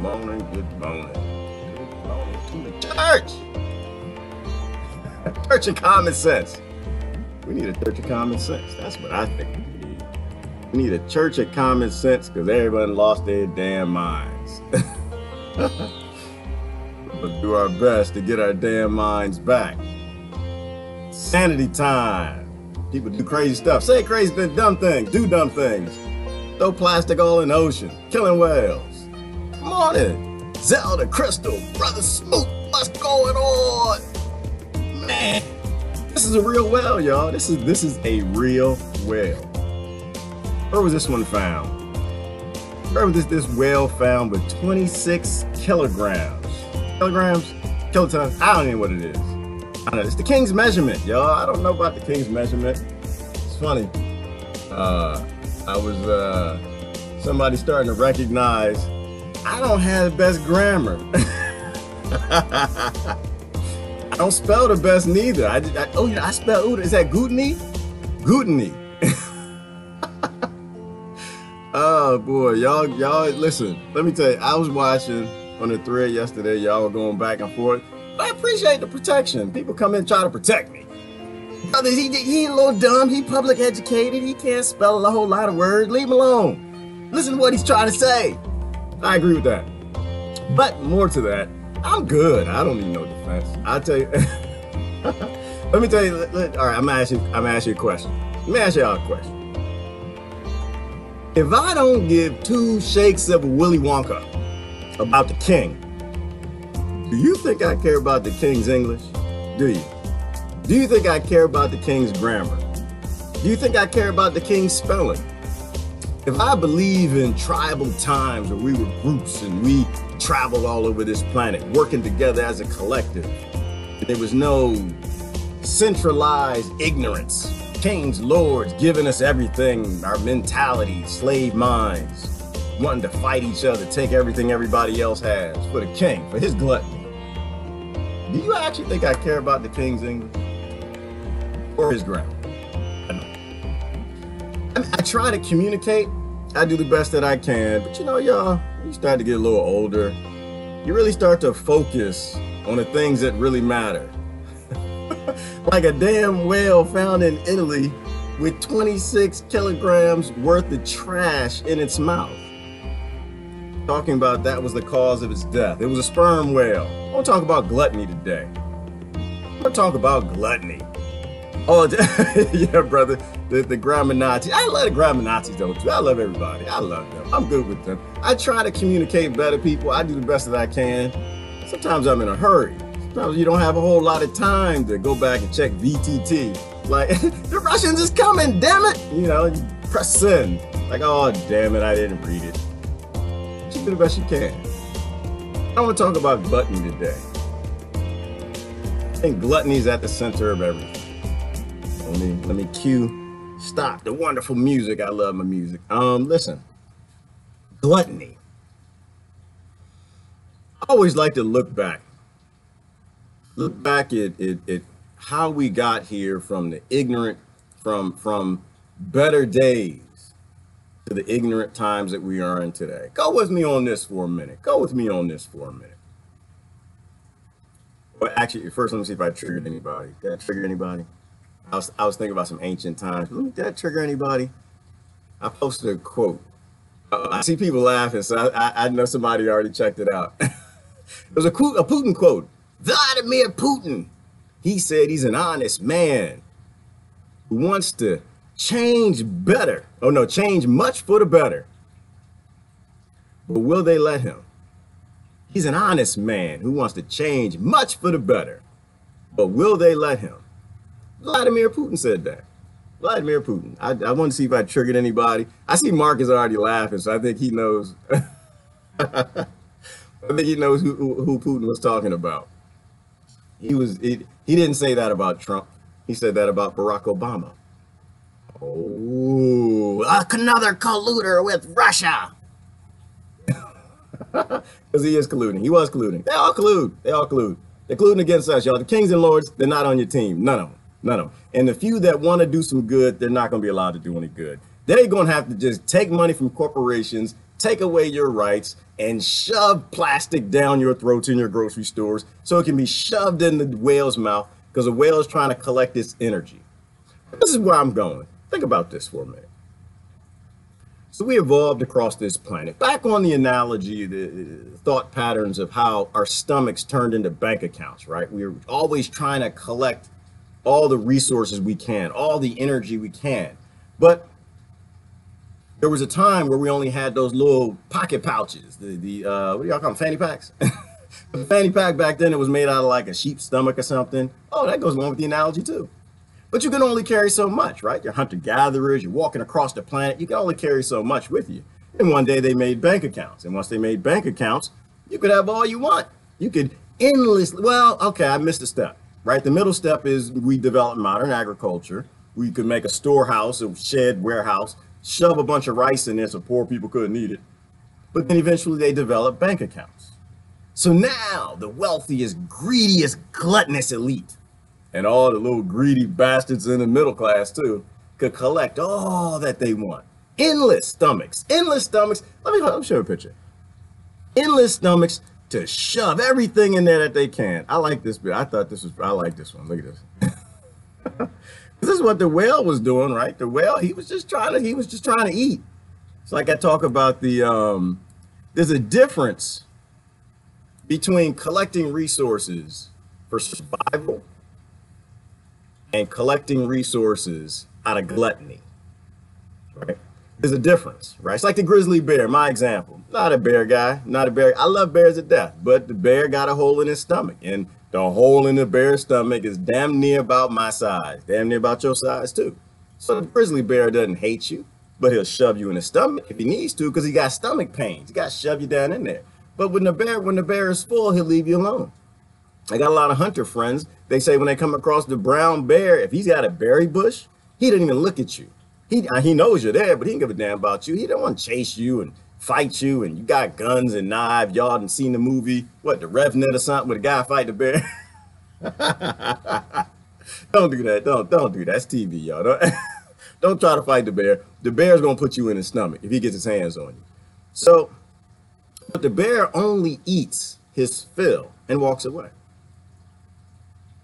morning, good morning. Good morning to the church. Church of common sense. We need a church of common sense. That's what I think we need. We need a church of common sense because everybody lost their damn minds. We'll do our best to get our damn minds back. Sanity time. People do crazy stuff. Say crazy, dumb things. Do dumb things. Throw plastic all in the ocean. Killing whales. Come on in. Zelda, Crystal, Brother Smoot. What's going on? Man, this is a real whale, y'all. This is a real whale. Where was this one found? Where was this whale found with 26 kilograms? Kilograms? Kilotons? I don't even know what it is. I don't know. It's the king's measurement, y'all. I don't know about the king's measurement. It's funny. I was somebody starting to recognize I don't have the best grammar. I don't spell the best neither. I spell is that Gluttony? Gluttony. Oh boy, y'all listen. Let me tell you, I was watching on the thread yesterday. Y'all were going back and forth. I appreciate the protection. People come in and try to protect me. Brother, he a little dumb. He public educated. He can't spell a whole lot of words. Leave him alone. Listen to what he's trying to say. I agree with that. But more to that, I'm good. I don't need no defense. I'll tell you. Let me tell you. All right, I'm gonna ask you a question. Let me ask y'all a question. If I don't give two shakes of a Willy Wonka about the king, do you think I care about the king's English? Do you? Do you think I care about the king's grammar? Do you think I care about the king's spelling? If I believe in tribal times where we were groups and we traveled all over this planet, working together as a collective, and there was no centralized ignorance, kings, lords giving us everything, our mentality, slave minds, wanting to fight each other, take everything everybody else has for the king, for his gluttony. Do you actually think I care about the king's English or his grammar? I try to communicate. I do the best that I can, but you know, y'all, you start to get a little older. You really start to focus on the things that really matter. Like a damn whale found in Italy with 26 kilograms worth of trash in its mouth. Talking about that was the cause of its death. It was a sperm whale. I want to talk about gluttony today. I want to talk about gluttony. Oh, yeah, brother. The grammar Nazis. I love the grammar Nazis though too. I love everybody. I love them. I'm good with them. I try to communicate better, people. I do the best that I can. Sometimes I'm in a hurry. Sometimes you don't have a whole lot of time to go back and check VTT. Like, the Russians is coming, damn it. You know, you press send. Like, oh, damn it, I didn't read it. But you do the best you can. I want to talk about gluttony today. I think gluttony is at the center of everything. Let me stop the wonderful music. I love my music. Listen, gluttony. I always like to look back at how we got here from the ignorant, from better days to the ignorant times that we are in today. Go with me on this for a minute. Well, actually, first let me see if I triggered anybody. Did I trigger anybody? I was thinking about some ancient times. Did that trigger anybody? I posted a quote. I see people laughing, so I know somebody already checked it out. It was a Putin quote. Vladimir Putin. He said he's an honest man who wants to change better. Oh no, change much for the better. But will they let him? He's an honest man who wants to change much for the better. But will they let him? Vladimir Putin said that. Vladimir Putin. I want to see if I triggered anybody. I see Mark is already laughing, so I think he knows. I think he knows who Putin was talking about. He didn't say that about Trump. He said that about Barack Obama. Oh, another colluder with Russia. Because he is colluding. He was colluding. They all collude. They all collude. They're colluding against us, y'all. The kings and lords, they're not on your team. None of them. None of them. And the few that want to do some good, they're not going to be allowed to do any good. They're going to have to just take money from corporations take away your rights, and shove plastic down your throats in your grocery stores so it can be shoved in the whale's mouth because the whale is trying to collect its energy. This is where I'm going. Think about this for a minute. So we evolved across this planet. Back on the analogy, the thought patterns of how our stomachs turned into bank accounts, right? We were always trying to collect all the resources we can, all the energy we can. But there was a time where we only had those little pocket pouches, the what do y'all call them, fanny packs? The fanny pack back then, it was made out of like a sheep's stomach or something. Oh, that goes along with the analogy too. But you can only carry so much, right? You're hunter-gatherers, you're walking across the planet, you can only carry so much with you. And one day they made bank accounts. And once they made bank accounts, you could have all you want. You could endlessly, well, okay, I missed a step, right? The middle step is we developed modern agriculture. We could make a storehouse, a shed, warehouse, shove a bunch of rice in there so poor people couldn't eat it. But then eventually they developed bank accounts. So now the wealthiest, greediest, gluttonous elite, and all the little greedy bastards in the middle class too, could collect all that they want. Endless stomachs, endless stomachs. Let me show you a picture. Endless stomachs to shove everything in there that they can. I like this bit. I like this one. Look at this. This is what the whale was doing, right? The whale, he was just trying to eat. It's like I talk about there's a difference between collecting resources for survival and collecting resources out of gluttony, right? There's a difference, right? It's like the grizzly bear, my example. Not a bear guy, not a bear. I love bears to death, but the bear got a hole in his stomach, and the hole in the bear's stomach is damn near about my size, damn near about your size too. So the grizzly bear doesn't hate you, but he'll shove you in the stomach if he needs to because he got stomach pains. He got to shove you down in there. But when the bear is full, he'll leave you alone. I got a lot of hunter friends. They say when they come across the brown bear, if he's got a berry bush, he doesn't even look at you. He knows you're there, but he don't give a damn about you. He don't want to chase you and fight you, and you got guns and knives. Y'all done seen the movie, what, The Revenant or something, with a guy fight the bear? Don't do that. Don't do that. That's TV, y'all. Don't try to fight the bear. The bear's gonna put you in his stomach if he gets his hands on you. So, but the bear only eats his fill and walks away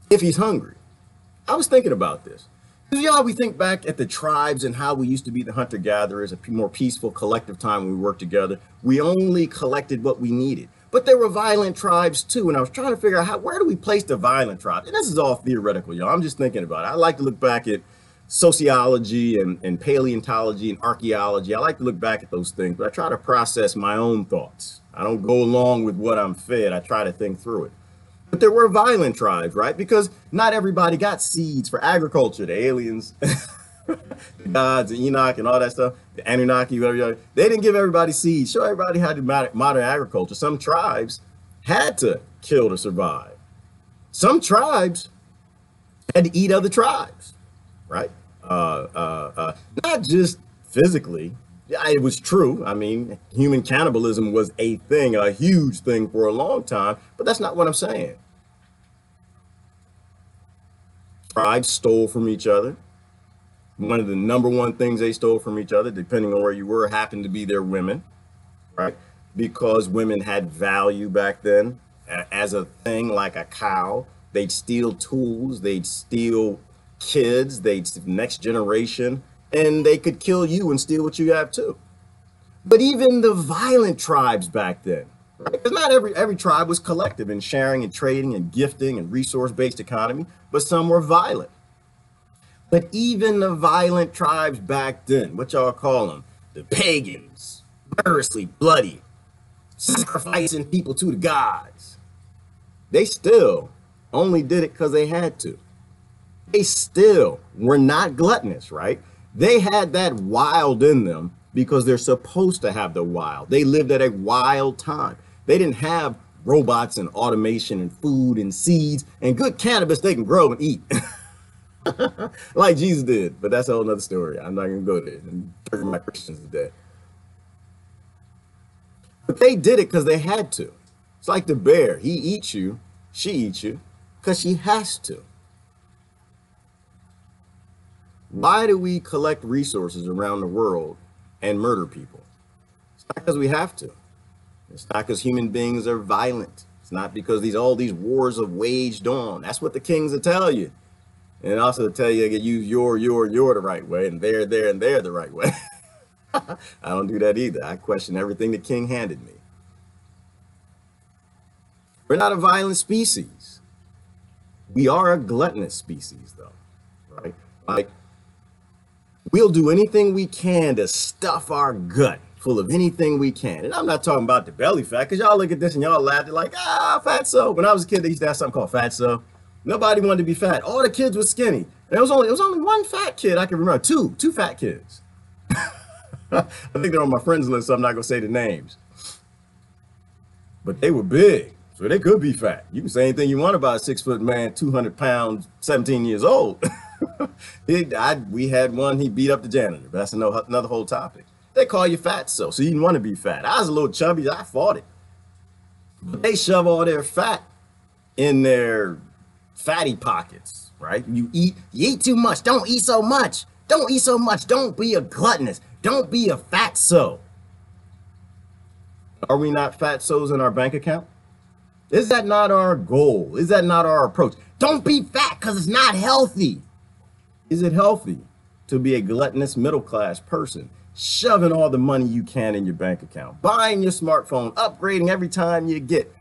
if he's hungry. I was thinking about this. Y'all, we think back at the tribes and how we used to be the hunter-gatherers, a more peaceful collective time when we worked together. We only collected what we needed. But there were violent tribes too, and I was trying to figure out where do we place the violent tribes? And this is all theoretical, y'all. I'm just thinking about it. I like to look back at sociology and paleontology and archaeology. I like to look back at those things, but I try to process my own thoughts. I don't go along with what I'm fed. I try to think through it. But there were violent tribes, right? Because not everybody got seeds for agriculture. The aliens, the gods, the Enoch, and all that stuff, the Anunnaki, whatever. They didn't give everybody seeds. Show everybody how to do modern agriculture. Some tribes had to kill to survive. Some tribes had to eat other tribes, right? Not just physically. Yeah, it was true. I mean, human cannibalism was a thing, a huge thing for a long time, but that's not what I'm saying. Tribes stole from each other. One of the number one things they stole from each other, depending on where you were, happened to be their women, right? Because women had value back then as a thing, like a cow. They'd steal tools, they'd steal kids, they'd next generation, and they could kill you and steal what you have too. But even the violent tribes back then, right? Because not every tribe was collective in sharing and trading and gifting and resource-based economy, but some were violent. But even the violent tribes back then, what y'all call them, the pagans, murderously bloody, sacrificing people to the gods, they still only did it because they had to. They still were not gluttonous, right? They had that wild in them because they're supposed to have the wild. They lived at a wild time. They didn't have robots and automation and food and seeds and good cannabis they can grow and eat like Jesus did. But that's a whole nother story. I'm not going to go there and turn my Christians today. But they did it because they had to. It's like the bear. He eats you, she eats you because she has to. Why do we collect resources around the world and murder people? It's Not because we have to. It's not because human beings are violent. It's not because all these wars are waged on. That's what the kings will tell you. And also tell you to use your the right way, and there, and there the right way. I don't do that either. I question everything the king handed me. We're not a violent species. We are a gluttonous species, though, right? Like, we'll do anything we can to stuff our gut full of anything we can. And I'm not talking about the belly fat, because y'all look at this and y'all laugh. They're like, fatso. When I was a kid, they used to have something called fatso. Nobody wanted to be fat. All the kids were skinny. And it was only one fat kid I can remember. Two fat kids. I think they're on my friends list, so I'm not going to say the names. But they were big, so they could be fat. You can say anything you want about a 6-foot man, 200 pounds, 17 years old. We had one, he beat up the janitor, but that's another whole topic. They call you fat, so you didn't want to be fat. I was a little chubby, I fought it. But they shove all their fat in their fatty pockets, right? You eat too much. Don't eat so much. Don't eat so much. Don't be a gluttonous. Don't be a fatso. Are we not fatsos in our bank account? Is that not our goal? Is that not our approach? Don't be fat because it's not healthy. Is it healthy to be a gluttonous middle-class person, shoving all the money you can in your bank account, buying your smartphone, upgrading every time you get?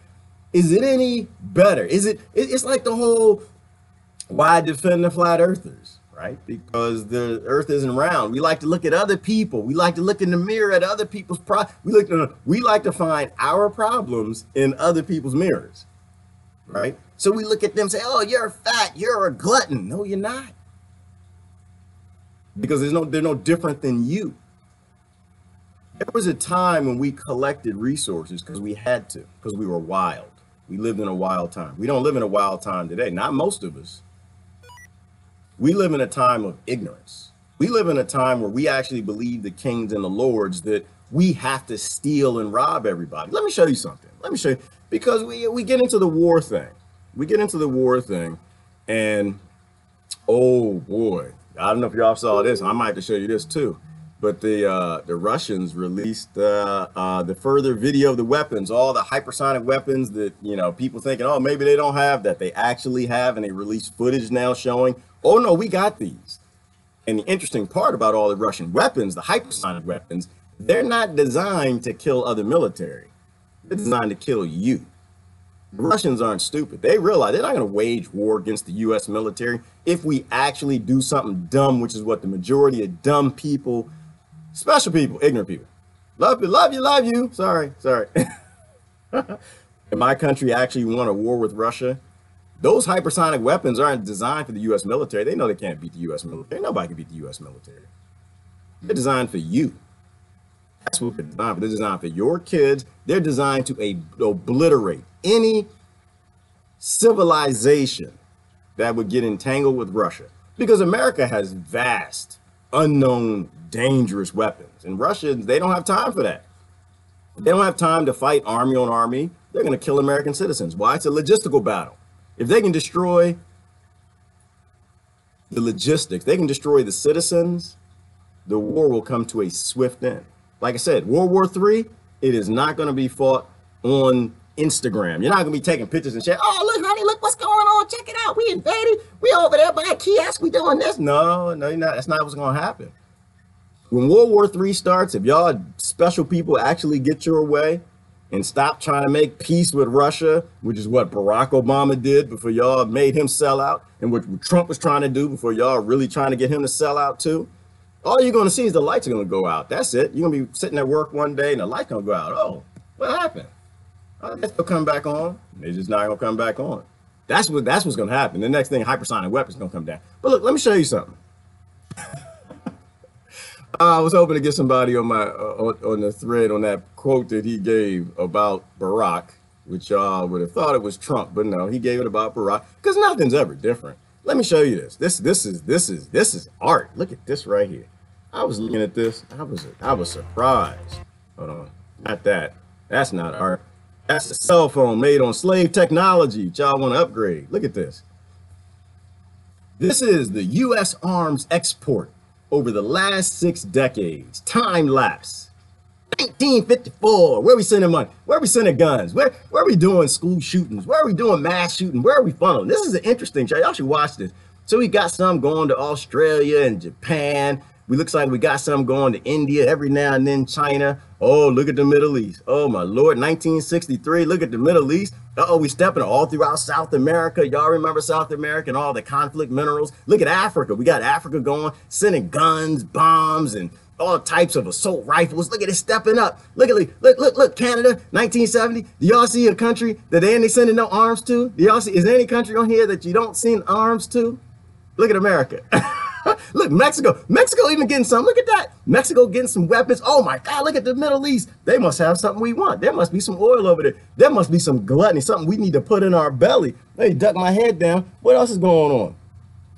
Is it any better? It's like the whole why defend the flat earthers, right? Because the earth isn't round. We like to look at other people. We like to look in the mirror at other people's we like to find our problems in other people's mirrors, right? So we look at them and say, oh, you're fat, you're a glutton. No, you're not. Because they're no different than you. There was a time when we collected resources because we had to, because we were wild. We lived in a wild time. We don't live in a wild time today. Not most of us. We live in a time of ignorance. We live in a time where we actually believe the kings and the lords that we have to steal and rob everybody. Let me show you something. Let me show you. Because we get into the war thing. We get into the war thing, and oh boy, I don't know if y'all saw this. I might have to show you this too. But the Russians released the further video of the weapons, all the hypersonic weapons that, people thinking, oh, maybe they don't have that. They actually have, and they released footage now showing, oh, no, we got these. And the interesting part about all the Russian weapons, the hypersonic weapons, they're not designed to kill other military. They're designed to kill you. The Russians aren't stupid. They realize they're not going to wage war against the U.S. military if we actually do something dumb, which is what the majority of dumb people, special people, ignorant people. Love you. Sorry. In my country actually want a war with Russia. Those hypersonic weapons aren't designed for the U.S. military. They know they can't beat the U.S. military. Nobody can beat the U.S. military. They're designed for you. That's what they're designed for. They're designed for your kids. They're designed to obliterate any civilization that would get entangled with Russia. Because America has vast, unknown, dangerous weapons. And Russians, they don't have time for that. They don't have time to fight army on army. They're going to kill American citizens. Why? It's a logistical battle. If they can destroy the logistics, they can destroy the citizens, the war will come to a swift end. Like I said, World War III, it is not going to be fought on Instagram. You're not going to be taking pictures and saying, oh, look, honey, look what's going on. Check it out. We invaded. We over there by a kiosk. We doing this. No, you're not. That's not what's going to happen. When World War III starts, if y'all special people actually get your way and stop trying to make peace with Russia, which is what Barack Obama did before y'all made him sell out, and what Trump was trying to do before y'all really trying to get him to sell out too, all you're going to see is the lights are going to go out. That's it. You're going to be sitting at work one day and the light's going to go out. Oh, what happened? I guess they'll come back on. They're just not going to come back on. That's what's going to happen. The next thing, hypersonic weapons going to come down. But look, let me show you something. I was hoping to get somebody on on the thread on that quote that he gave about Barack, which y'all would have thought it was Trump, but no, he gave it about Barack because nothing's ever different. Let me show you this. This is art. Look at this right here. I was looking at this. I was surprised. Hold on, not that. That's not art. That's a cell phone made on slave technology. Y'all want to upgrade? Look at this. This is the U.S. arms export over the last 6 decades, time lapse. 1954. Where we sending money? Where we sending guns? Where are we doing school shootings? Where are we doing mass shooting? Where are we funneling? This is an interesting show. Y'all should watch this. So we got some going to Australia and Japan. We looks like we got some going to India every now and then, China. Oh, look at the Middle East. Oh my Lord, 1963. Look at the Middle East. Uh-oh, we stepping all throughout South America. Y'all remember South America and all the conflict minerals? Look at Africa. We got Africa going, sending guns, bombs, and all types of assault rifles. Look at it stepping up. Look, Canada, 1970. Do y'all see a country that they ain't sending no arms to? Do y'all see, is there any country on here that you don't send arms to? Look at America. Look, Mexico even getting some. Look at that. Mexico getting some weapons. Oh my God, look at the Middle East. They must have something we want. There must be some oil over there. There must be some gluttony, something we need to put in our belly. Let me duck my head down. What else is going on?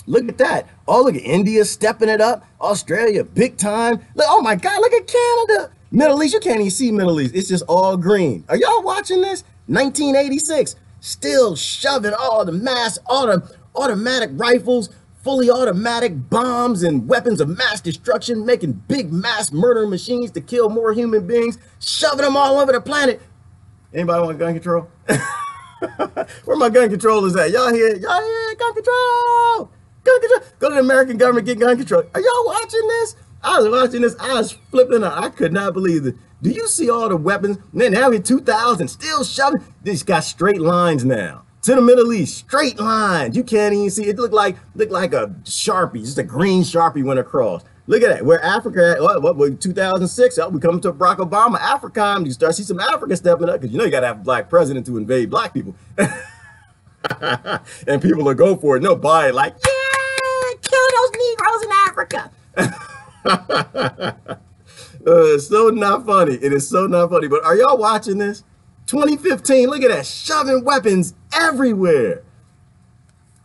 Look at that. Oh, look at India stepping it up. Australia, big time. Look, oh my God, look at Canada. Middle East, you can't even see Middle East. It's just all green. Are y'all watching this? 1986, still shoving all the automatic rifles, fully automatic bombs and weapons of mass destruction, making big mass murder machines to kill more human beings, shoving them all over the planet. Anybody want gun control? Where my gun controllers at? Y'all here? Y'all here? Gun control! Gun control! Go to the American government, get gun control. Are y'all watching this? I was watching this. I was flipping out. I could not believe it. Do you see all the weapons? Man, now we're 2000, still shoving. This got straight lines now. To the Middle East, straight lines. You can't even see it. Looked like a Sharpie, just a green Sharpie went across. Look at that. Where Africa at? What 2006? Oh, we come to Barack Obama, AFRICOM. You start to see some Africa stepping up because you know you got to have a black president to invade black people. And people will go for it. They'll buy it like, yeah, kill those Negroes in Africa. It's so not funny. It is so not funny. But are y'all watching this? 2015, look at that, shoving weapons everywhere.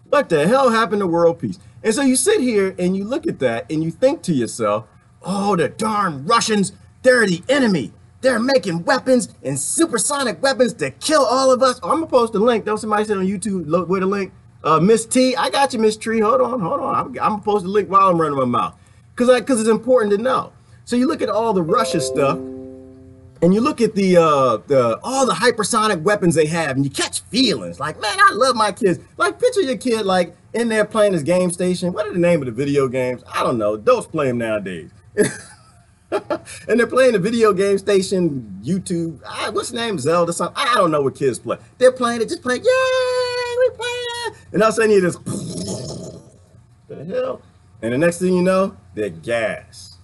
What the hell happened to world peace? And so you sit here and you look at that and you think to yourself, oh, the darn Russians, they're the enemy. They're making weapons and supersonic weapons to kill all of us. Oh, I'm gonna post a link. Don't somebody say on YouTube, look where the link. Miss T, I got you, Miss Tree. Hold on. I'm gonna post a link while I'm running my mouth. Because it's important to know. So you look at all the Russia stuff, and you look at all the hypersonic weapons they have, and you catch feelings like, man, I love my kids. Like, picture your kid like in there playing his game station. What are the name of the video games? I don't know. Adults play them nowadays. And they're playing the video game station, YouTube. What's the name? Zelda something. I don't know what kids play. They're playing it, just playing, yay, we playing. And all of a sudden you just, the hell? And the next thing you know, they're gas.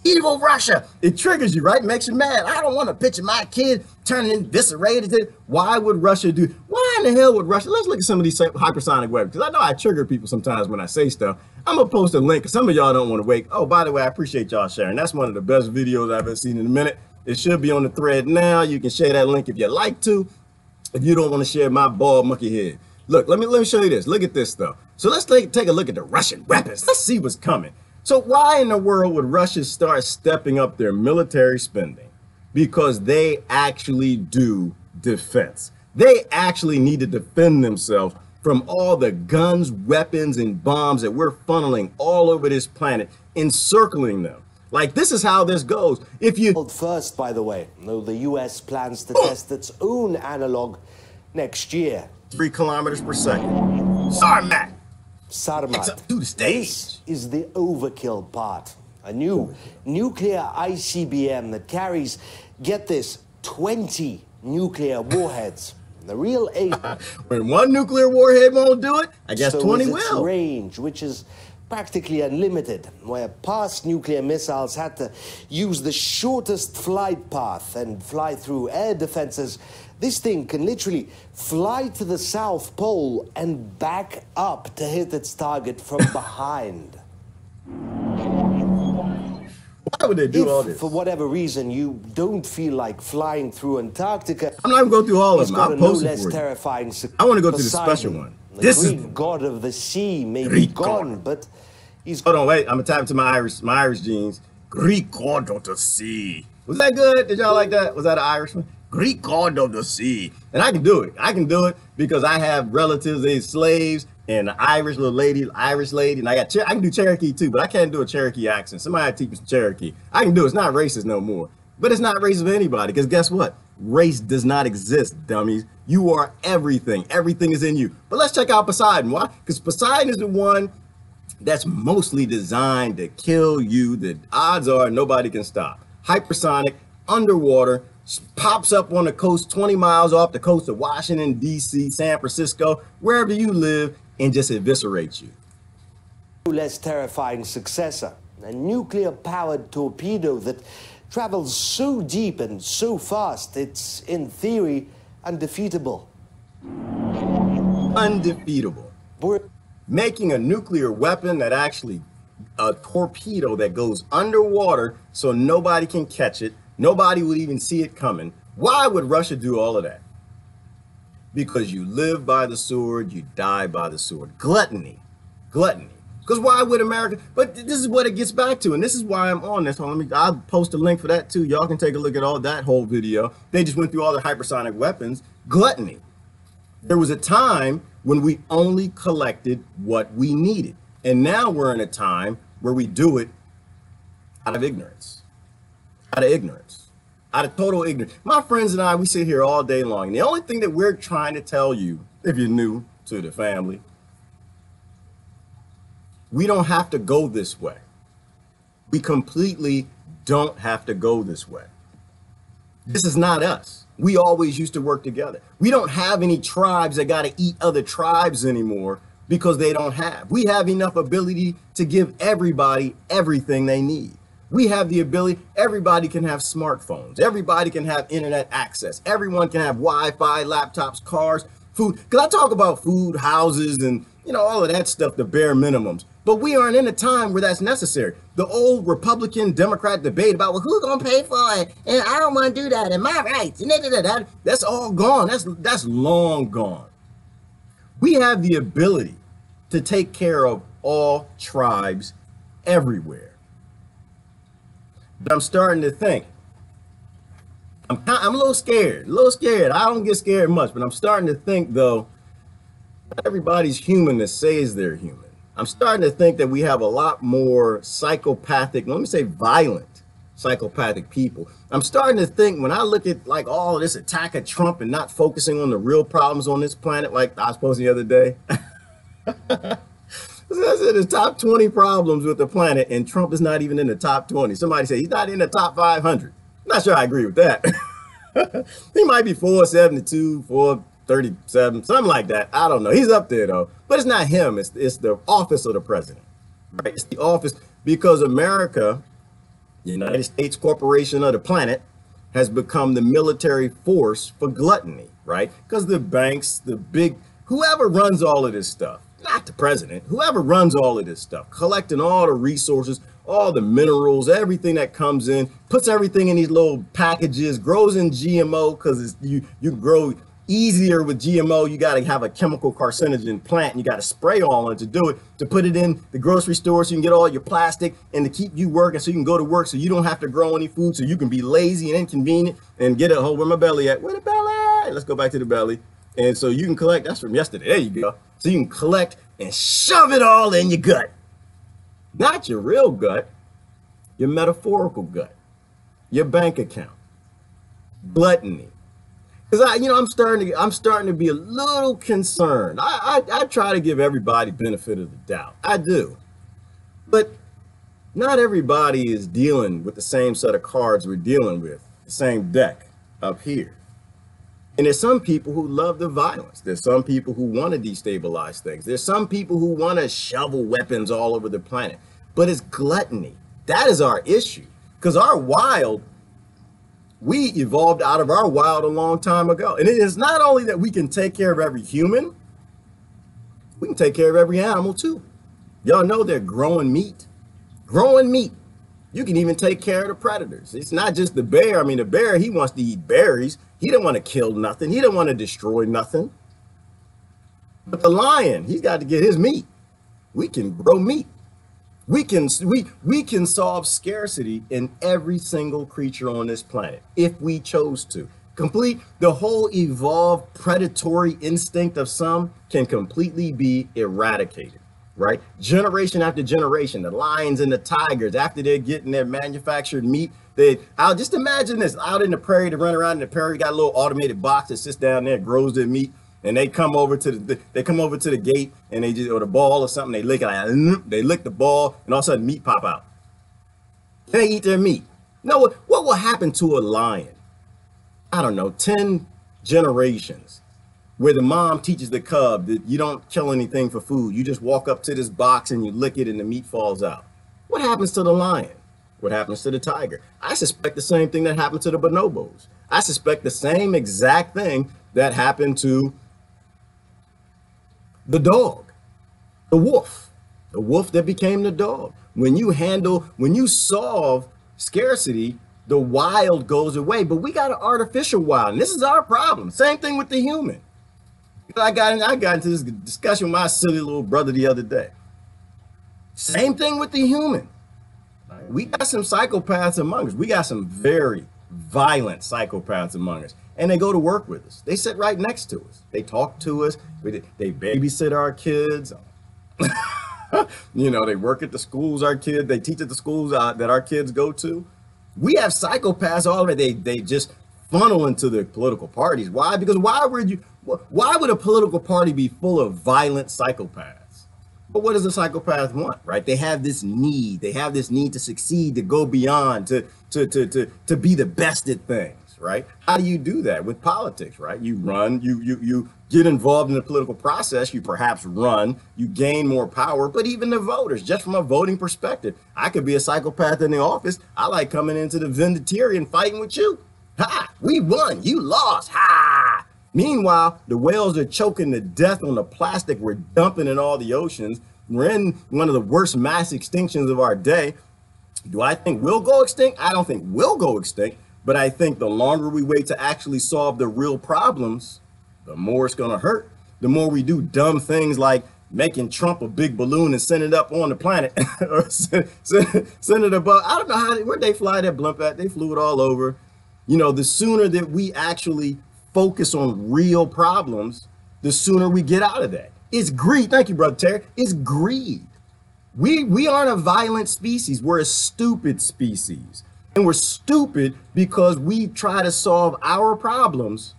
Evil Russia. It triggers you, right? Makes you mad. I don't want to picture my kid turning eviscerated. Why would Russia do? Why in the hell would Russia? Let's look at some of these hypersonic weapons, because I know I trigger people sometimes when I say stuff. I'm gonna post a link because some of y'all don't want to wait. Oh, by the way, I appreciate y'all sharing. That's one of the best videos I've ever seen in a minute. It should be on the thread now. You can share that link if you like to. If you don't want to share my bald monkey head. Look, let me show you this. Look at this stuff. So let's take a look at the Russian weapons. Let's see what's coming. So why in the world would Russia start stepping up their military spending? Because they actually do defense. They actually need to defend themselves from all the guns, weapons, and bombs that we're funneling all over this planet, encircling them. Like, this is how this goes. If you first, by the way, though the US plans to test its own analog next year. 3 kilometers per second. Sarmat. Sarmat. To the stage. This is the overkill part. A new nuclear ICBM that carries, get this, 20 nuclear warheads. The real aim. When one nuclear warhead won't do it, I guess 20 will. Its range, which is practically unlimited, where past nuclear missiles had to use the shortest flight path and fly through air defenses. This thing can literally fly to the South Pole and back up to hit its target from behind. Why would they do all this? For whatever reason, you don't feel like flying through Antarctica, I'm not going to go through all of them. I'll post it for you. Terrifying I want to go to the special one. The Greek god of the sea may be gone, but he's... Hold on, wait. I'm going to tap into my Irish genes. Greek god of the sea. Was that good? Did y'all like that? Was that an Irishman? Greek god of the sea. And I can do it. I can do it because I have relatives, they slaves. and the Irish little lady, Irish lady, and I can do Cherokee too, but I can't do a Cherokee accent. Somebody had to teach me some Cherokee. I can do it. It's not racist no more. But it's not racist for anybody, because guess what? Race does not exist, dummies. You are everything. Everything is in you. But let's check out Poseidon. Why? Because Poseidon is the one that's mostly designed to kill you. The odds are nobody can stop. Hypersonic, underwater, pops up on the coast 20 miles off the coast of Washington, D.C., San Francisco, wherever you live, and just eviscerates you. Less terrifying successor, a nuclear-powered torpedo that travels so deep and so fast, it's, in theory, undefeatable. Undefeatable. Making a nuclear weapon that actually, a torpedo that goes underwater so nobody can catch it, nobody would even see it coming. Why would Russia do all of that? Because you live by the sword, you die by the sword. Gluttony. Gluttony. Because why would America? But this is what it gets back to, and this is why I'm on this. I'll post a link for that too. Y'all can take a look at all that whole video. They just went through all the hypersonic weapons. Gluttony. There was a time when we only collected what we needed. And now we're in a time where we do it out of ignorance. Out of ignorance. Out of total ignorance. My friends and I, we sit here all day long. And the only thing that we're trying to tell you, if you're new to the family, we don't have to go this way. We completely don't have to go this way. This is not us. We always used to work together. We don't have any tribes that got to eat other tribes anymore because they don't have. We have enough ability to give everybody everything they need. We have the ability, everybody can have smartphones. Everybody can have internet access. Everyone can have Wi-Fi, laptops, cars, food. Because I talk about food, houses, and all of that stuff, the bare minimums. But we aren't in a time where that's necessary. The old Republican Democrat debate about, well, who's going to pay for it? And I don't want to do that. And my rights. And that's all gone. That's long gone. We have the ability to take care of all tribes everywhere. But I'm starting to think, I'm a little scared, I don't get scared much, but I'm starting to think, though, not everybody's human that says they're human. I'm starting to think that we have a lot more psychopathic, let me say violent psychopathic people. I'm starting to think, when I look at like all of this attack of Trump and not focusing on the real problems on this planet, like I was posting the other day. I said there's top 20 problems with the planet, and Trump is not even in the top 20. Somebody said he's not in the top 500. I'm not sure I agree with that. He might be 472, 437, something like that. I don't know. He's up there though. But it's not him. It's the office of the president. Right? It's the office, because America, the United States corporation of the planet, has become the military force for gluttony, right? Because the banks, the big, whoever runs all of this stuff, not the president, whoever runs all of this stuff, collecting all the resources, all the minerals, everything that comes in, puts everything in these little packages, grows in GMO, because you grow easier with GMO. You got to have a chemical carcinogen plant, and you got to spray all on it to do it, to put it in the grocery store so you can get all your plastic, and to keep you working so you can go to work, so you don't have to grow any food, so you can be lazy and inconvenient and get a hold. Where my belly at? Where the belly? Let's go back to the belly. And so you can collect, that's from yesterday, there you go. So you can collect and shove it all in your gut. Not your real gut, your metaphorical gut, your bank account. Gluttony. Because I'm starting to be a little concerned. I try to give everybody benefit of the doubt. I do. But not everybody is dealing with the same set of cards we're dealing with, the same deck up here. And there's some people who love the violence. There's some people who want to destabilize things. There's some people who want to shovel weapons all over the planet. But it's gluttony. That is our issue. Because our wild, we evolved out of our wild a long time ago. And it is not only that we can take care of every human, we can take care of every animal too. Y'all know they're growing meat. Growing meat. You can even take care of the predators. It's not just the bear. I mean, the bear, he wants to eat berries. He don't want to kill nothing. He don't want to destroy nothing. But the lion, he's got to get his meat. We can grow meat. We can solve scarcity in every single creature on this planet if we chose to. The whole evolved predatory instinct of some can completely be eradicated, right? Generation after generation, the lions and the tigers, after they're getting their manufactured meat, I'll just imagine this, out in the prairie, to run around in the prairie, got a little automated box that sits down there, grows their meat, and they come over to the gate, and they just, or the ball or something, they lick it, they lick the ball, and all of a sudden meat pop out. They eat their meat. Now, what will happen to a lion? I don't know, 10 generations, where the mom teaches the cub that you don't kill anything for food. You just walk up to this box and you lick it and the meat falls out. What happens to the lion? What happens to the tiger? I suspect the same thing that happened to the bonobos. I suspect the same exact thing that happened to the dog, the wolf that became the dog. When you solve scarcity, the wild goes away, but we got an artificial wild, and this is our problem. Same thing with the human. I got into this discussion with my silly little brother the other day. Same thing with the human. We got some psychopaths among us. We got some very violent psychopaths among us, and they go to work with us. They sit right next to us. They talk to us. They babysit our kids. They work at the schools they teach at the schools that our kids go to. We have psychopaths already. They just funnel into the political parties. Why? Because why would a political party be full of violent psychopaths? But what does a psychopath want, right? They have this need. They have this need to succeed, to go beyond, to be the best at things, right? How do you do that? With politics, right? You run, you get involved in the political process, you perhaps run, you gain more power, but even the voters, just from a voting perspective, I could be a psychopath in the office. I like coming into the vendetteria and fighting with you. Ha! We won, you lost, ha! Meanwhile, the whales are choking to death on the plastic we're dumping in all the oceans. We're in one of the worst mass extinctions of our day. Do I think we'll go extinct? I don't think we'll go extinct, but I think the longer we wait to actually solve the real problems, the more it's going to hurt. The more we do dumb things like making Trump a big balloon and send it up on the planet or send it above. I don't know where'd they fly that blimp at? They flew it all over. The sooner that we actually focus on real problems, the sooner we get out of that. It's greed. Thank you, Brother Terry. It's greed. We aren't a violent species. We're a stupid species. And we're stupid because we try to solve our problems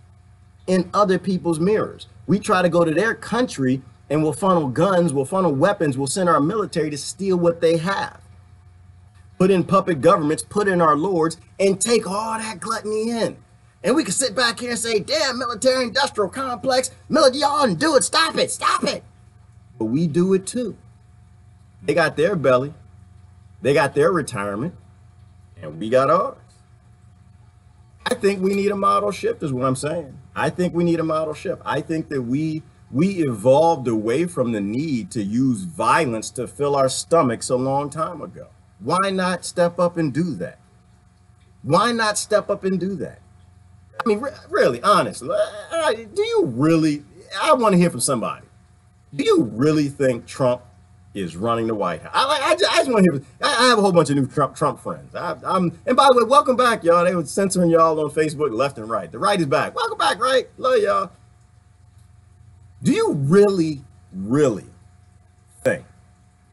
in other people's mirrors. We try to go to their country and we'll funnel guns, we'll funnel weapons, we'll send our military to steal what they have. Put in puppet governments, put in our lords, and take all that gluttony in. And we can sit back here and say, damn, military industrial complex, y'all didn't do it, stop it, stop it. But we do it too. They got their belly, they got their retirement, and we got ours. I think we need a model shift is what I'm saying. I think we need a model shift. I think that we evolved away from the need to use violence to fill our stomachs a long time ago. Why not step up and do that? Why not step up and do that? I mean, really, honestly, do you really, I want to hear from somebody. Do you really think Trump is running the White House? I just want to hear, I have a whole bunch of new Trump friends. And by the way, welcome back, y'all. They were censoring y'all on Facebook left and right. The right is back. Welcome back, right? Love y'all. Do you really, really think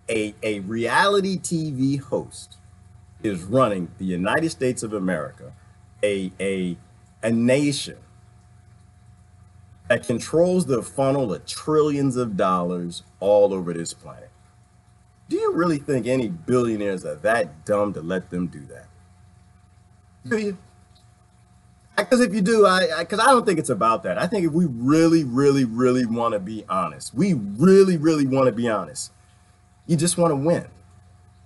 a reality TV host is running the United States of America, a nation that controls the funnel of trillions of dollars all over this planet? Do you really think any billionaires are that dumb to let them do that? Do you? Because if you do, because I don't think it's about that. I think if we really, really, really want to be honest, we really, really want to be honest, you just want to win.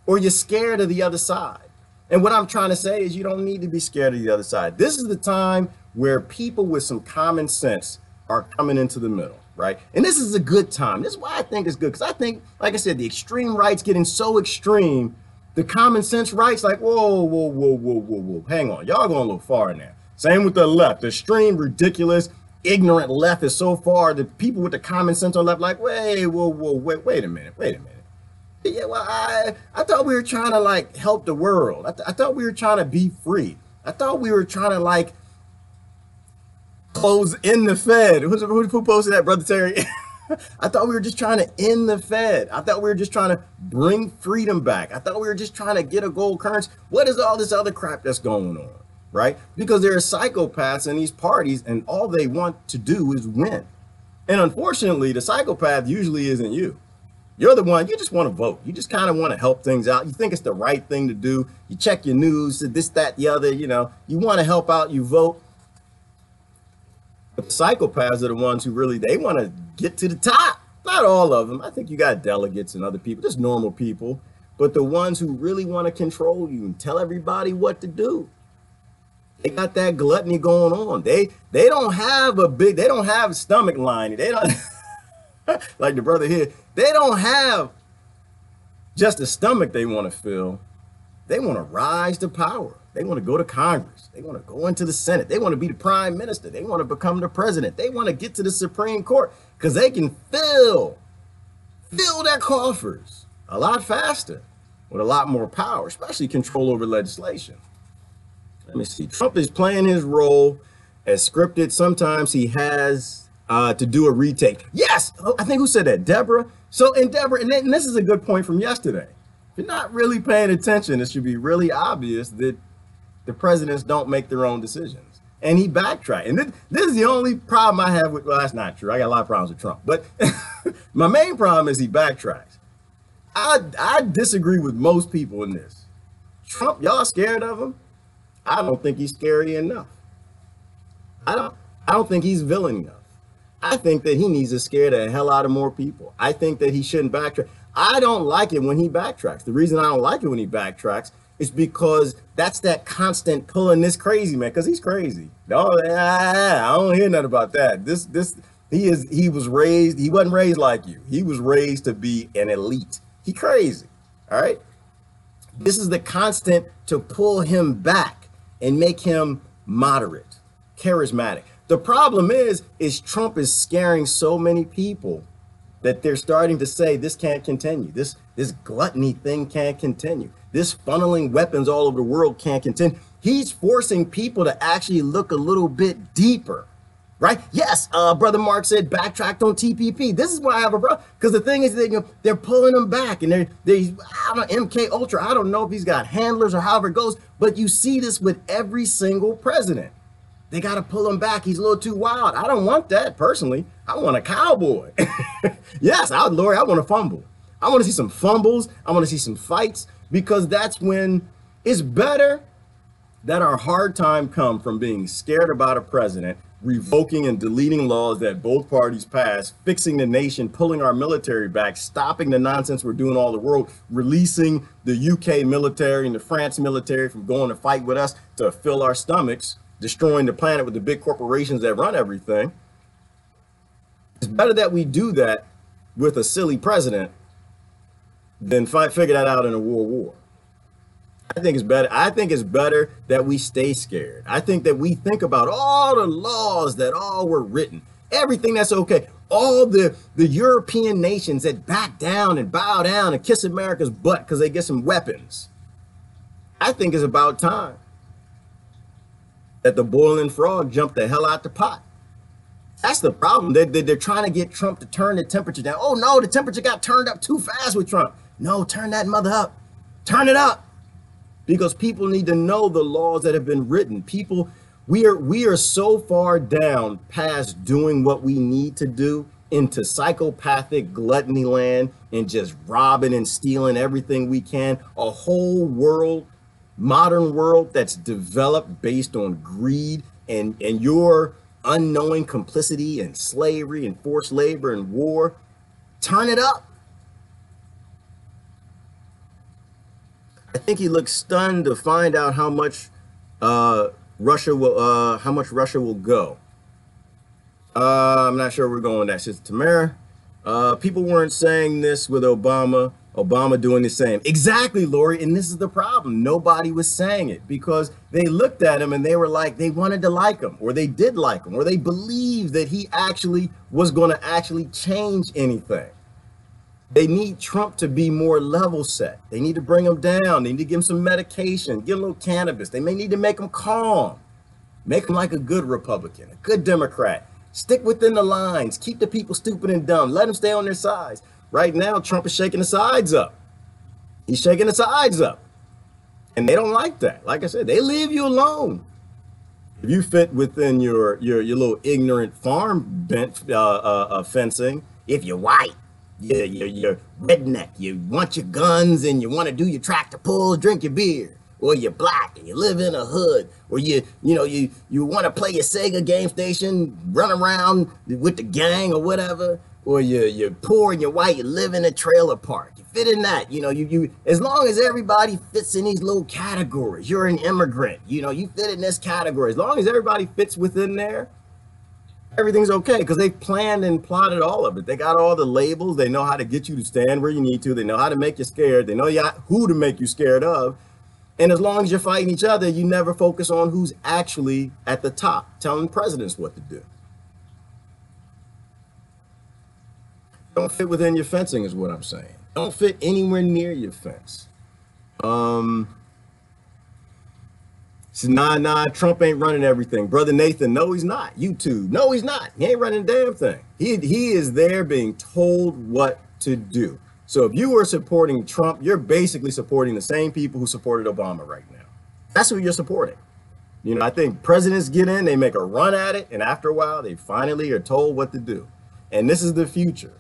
Or you're scared of the other side. And what I'm trying to say is you don't need to be scared of the other side. This is the time where people with some common sense are coming into the middle, right? And this is a good time. This is why I think it's good. Because I think, like I said, the extreme right's getting so extreme, the common sense right's like, whoa. Hang on. Y'all going a little far in there. Same with the left. The extreme, ridiculous, ignorant left is so far that people with the common sense on left like, wait a minute. Yeah, well, I thought we were trying to like help the world. I thought we were trying to be free. I thought we were trying to like Close in the Fed. Who posted that, Brother Terry? I thought we were just trying to end the Fed. I thought we were just trying to bring freedom back. I thought we were just trying to get a gold currency. What is all this other crap that's going on, right? Because there are psychopaths in these parties, and all they want to do is win. And unfortunately, the psychopath usually isn't you. You're the one, you just want to vote. You just kind of want to help things out. You think it's the right thing to do. You check your news, this, that, the other, you know, you want to help out, you vote. But the psychopaths are the ones who really, they want to get to the top. Not all of them. I think you got delegates and other people, just normal people. But the ones who really want to control you and tell everybody what to do. They got that gluttony going on. They don't have they don't have stomach lining. They don't, like the brother here, they don't have just a stomach they want to fill. They want to rise to power. They want to go to Congress. They want to go into the Senate. They want to be the prime minister. They want to become the president. They want to get to the Supreme Court because they can fill their coffers a lot faster with a lot more power, especially control over legislation. Let me see. Trump is playing his role as scripted. Sometimes he has to do a retake. Yes, I think who said that? Deborah. So, and Deborah, and this is a good point from yesterday. If you're not really paying attention, it should be really obvious that the presidents don't make their own decisions. And he backtracked. And this is the only problem I have with, well, that's not true. I got a lot of problems with Trump. But my main problem is he backtracks. I disagree with most people in this. Trump, y'all scared of him? I don't think he's scary enough. I don't think he's villain enough. I think that he needs to scare the hell out of more people. I think that he shouldn't backtrack. I don't like it when he backtracks. The reason I don't like it when he backtracks is because that's that constant pulling this crazy man, because he's crazy. No, I don't hear nothing about that. He wasn't raised like you. He was raised to be an elite. He crazy. All right. This is the constant to pull him back and make him moderate, charismatic. The problem is Trump is scaring so many people that they're starting to say this can't continue. This gluttony thing can't continue. This funneling weapons all over the world can't continue. He's forcing people to actually look a little bit deeper, right? Yes, Brother Mark said backtracked on TPP. This is why I have a problem, because the thing is that they're pulling him back, and they I don't know, MK Ultra. I don't know if he's got handlers or however it goes, but you see this with every single president. They got to pull him back. He's a little too wild. I don't want that personally. I want a cowboy. Yes, Lori, I want to fumble. I want to see some fumbles. I want to see some fights, because that's when it's better that our hard time come from being scared about a president, revoking and deleting laws that both parties passed, fixing the nation, pulling our military back, stopping the nonsense we're doing all over the world, releasing the UK military and the France military from going to fight with us to fill our stomachs, destroying the planet with the big corporations that run everything. It's better that we do that with a silly president than figure that out in a world war. I think it's better. I think it's better that we stay scared. I think that we think about all the laws that all were written, everything that's okay, all the European nations that back down and bow down and kiss America's butt because they get some weapons. I think it's about time that the boiling frog jumped the hell out the pot. That's the problem. They're trying to get Trump to turn the temperature down. Oh no, the temperature got turned up too fast with Trump. No, turn that mother up. Turn it up. Because people need to know the laws that have been written. People, we are so far down past doing what we need to do into psychopathic gluttony land and just robbing and stealing everything we can. A whole world, modern world that's developed based on greed and your unknowing complicity and slavery and forced labor and war. Turn it up. I think he looked stunned to find out how much Russia will go. I'm not sure where we're going with that. Sister Tamara, people weren't saying this with Obama. Obama doing the same. Exactly, Lori. And this is the problem. Nobody was saying it because they looked at him and they were like, they wanted to like him, or they did like him, or they believed that he actually was going to actually change anything. They need Trump to be more level set. They need to bring him down. They need to give him some medication, give him a little cannabis. They may need to make him calm. Make them like a good Republican, a good Democrat. Stick within the lines. Keep the people stupid and dumb. Let them stay on their sides. Right now, Trump is shaking the sides up. He's shaking the sides up. And they don't like that. Like I said, they leave you alone. If you fit within your little ignorant farm bent fencing, if you're white, you're redneck, you want your guns and you want to do your tractor pulls, drink your beer, or you're black and you live in a hood, or you want to play your Sega game station, run around with the gang or whatever, or you're poor and you're white, you live in a trailer park. You fit in that, you as long as everybody fits in these little categories, you're an immigrant, you fit in this category. As long as everybody fits within there, everything's okay, because they've planned and plotted all of it. They got all the labels. They know how to get you to stand where you need to. They know how to make you scared. They know who to make you scared of. And as long as you're fighting each other, you never focus on who's actually at the top, telling presidents what to do. Don't fit within your fencing is what I'm saying. Don't fit anywhere near your fence. Nah, Trump ain't running everything. Brother Nathan, no, he's not. YouTube, no, he's not. He ain't running a damn thing. He is there being told what to do. So if you were supporting Trump, you're basically supporting the same people who supported Obama right now. That's who you're supporting. I think presidents get in, they make a run at it, and after a while, they finally are told what to do. And this is the future.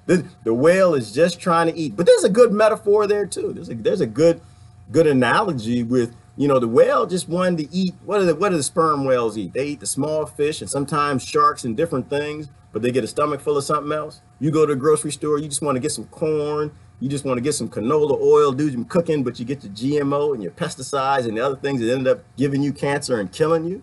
The whale is just trying to eat. But there's a good metaphor there, too. There's a good analogy with, the whale just wanted to eat. What do the sperm whales eat? They eat the small fish and sometimes sharks and different things, but they get a stomach full of something else. You go to the grocery store, you just want to get some corn. You just want to get some canola oil, do some cooking, but you get your GMO and your pesticides and the other things that end up giving you cancer and killing you.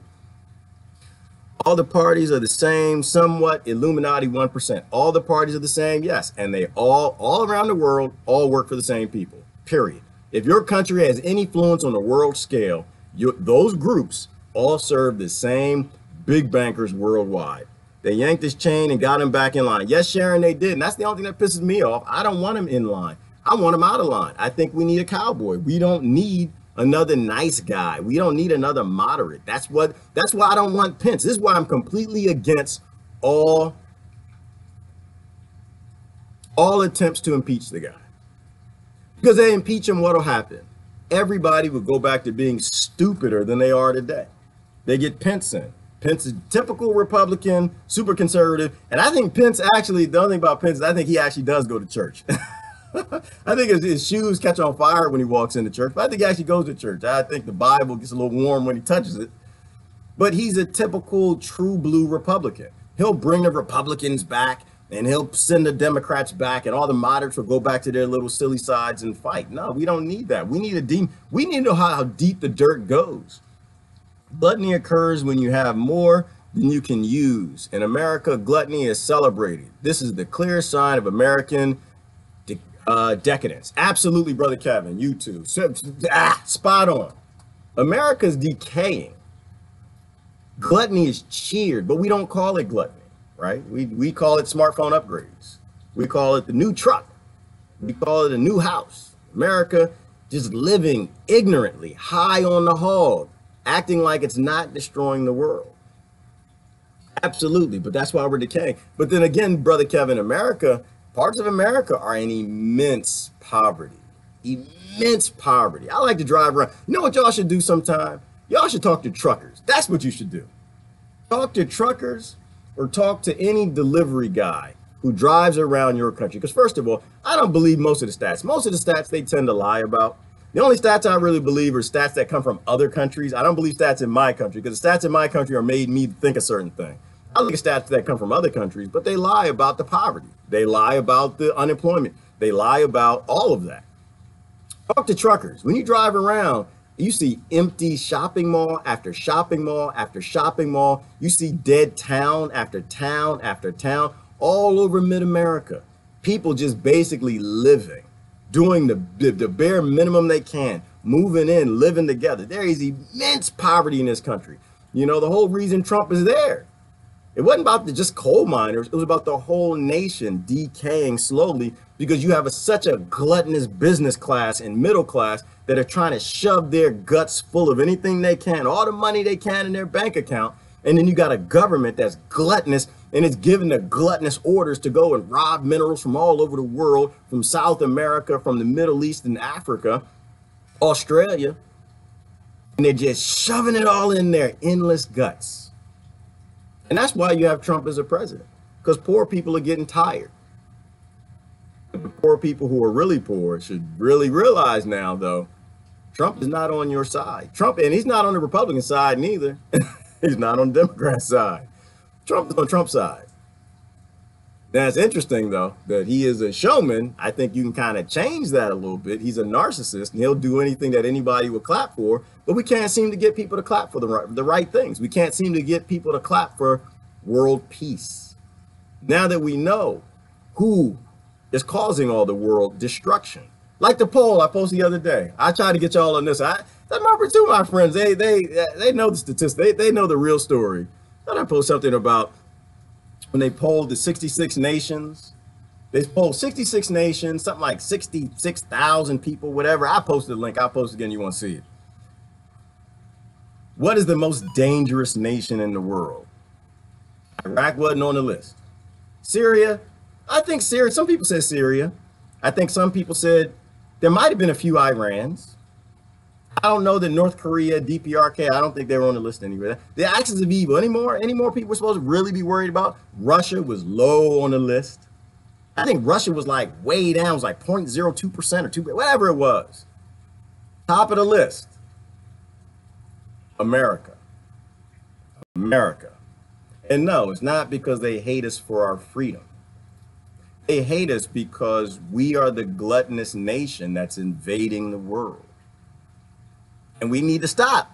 All the parties are the same, somewhat. Illuminati 1%. All the parties are the same, yes. And they all around the world, all work for the same people, period. If your country has any influence on the world scale, those groups all serve the same big bankers worldwide. They yanked this chain and got him back in line. Yes, Sharon, they did. And that's the only thing that pisses me off. I don't want him in line. I want him out of line. I think we need a cowboy. We don't need another nice guy. We don't need another moderate. That's why I don't want Pence. This is why I'm completely against all attempts to impeach the guy. Because they impeach him, what'll happen? Everybody will go back to being stupider than they are today. They get Pence in. Pence is typical Republican, super conservative. And I think Pence actually, the other thing about Pence is I think he actually does go to church. I think his shoes catch on fire when he walks into church, but I think he actually goes to church. I think the Bible gets a little warm when he touches it. But he's a typical true blue Republican. He'll bring the Republicans back and he'll send the Democrats back, and all the moderates will go back to their little silly sides and fight. No, we don't need that. We need to know how deep the dirt goes. Gluttony occurs when you have more than you can use. In America, gluttony is celebrated. This is the clear sign of American decadence. Absolutely, Brother Kevin, you too. Spot on. America's decaying. Gluttony is cheered, but we don't call it gluttony, right? We call it smartphone upgrades. We call it the new truck. We call it a new house. America just living ignorantly, high on the hog, acting like it's not destroying the world. Absolutely, but that's why we're decaying. But then again, Brother Kevin, parts of America are in immense poverty. Immense poverty. I like to drive around. You know what y'all should do sometime? Y'all should talk to truckers. That's what you should do. Talk to truckers or talk to any delivery guy who drives around your country. Because first of all, I don't believe most of the stats. Most of the stats they tend to lie about. The only stats I really believe are stats that come from other countries. I don't believe stats in my country because the stats in my country are made me think a certain thing. I look at stats that come from other countries, but they lie about the poverty. They lie about the unemployment. They lie about all of that. Talk to truckers. When you drive around, you see empty shopping mall after shopping mall after shopping mall. You see dead town after town after town all over mid-America. People just basically living, doing the bare minimum they can, moving in, living together. There is immense poverty in this country. The whole reason Trump is there. It wasn't about just coal miners. It was about the whole nation decaying slowly because you have such a gluttonous business class and middle class that are trying to shove their guts full of anything they can, all the money they can in their bank account. And then you got a government that's gluttonous, and it's giving the gluttonous orders to go and rob minerals from all over the world, from South America, from the Middle East and Africa, Australia. And they're just shoving it all in their endless guts. And that's why you have Trump as a president, because poor people are getting tired. The poor people who are really poor should really realize now, though, Trump is not on your side. Trump, and he's not on the Republican side neither. He's not on the Democrat side. Trump is on Trump's side. Now, it's interesting, though, that he is a showman. I think you can kind of change that a little bit. He's a narcissist, and he'll do anything that anybody would clap for, but we can't seem to get people to clap for the right things. We can't seem to get people to clap for world peace. Now that we know who is causing all the world destruction. Like the poll I posted the other day. I tried to get y'all on this. That's my two of my friends. They know the statistics. They know the real story. Then I posted something about when they polled the 66 nations. They polled 66 nations, something like 66,000 people, whatever. I posted a link. I'll post it again. You want to see it. What is the most dangerous nation in the world? Iraq wasn't on the list. Syria, I think Syria, some people said Syria. I think some people said there might have been a few Irans. I don't know that North Korea, DPRK, I don't think they were on the list anywhere. The axis of evil, any more people we're supposed to really be worried about? Russia was low on the list. I think Russia was like way down, it was like 0.02% or 2, whatever it was. Top of the list. America. And no, it's not because they hate us for our freedom. They hate us because we are the gluttonous nation that's invading the world. And we need to stop.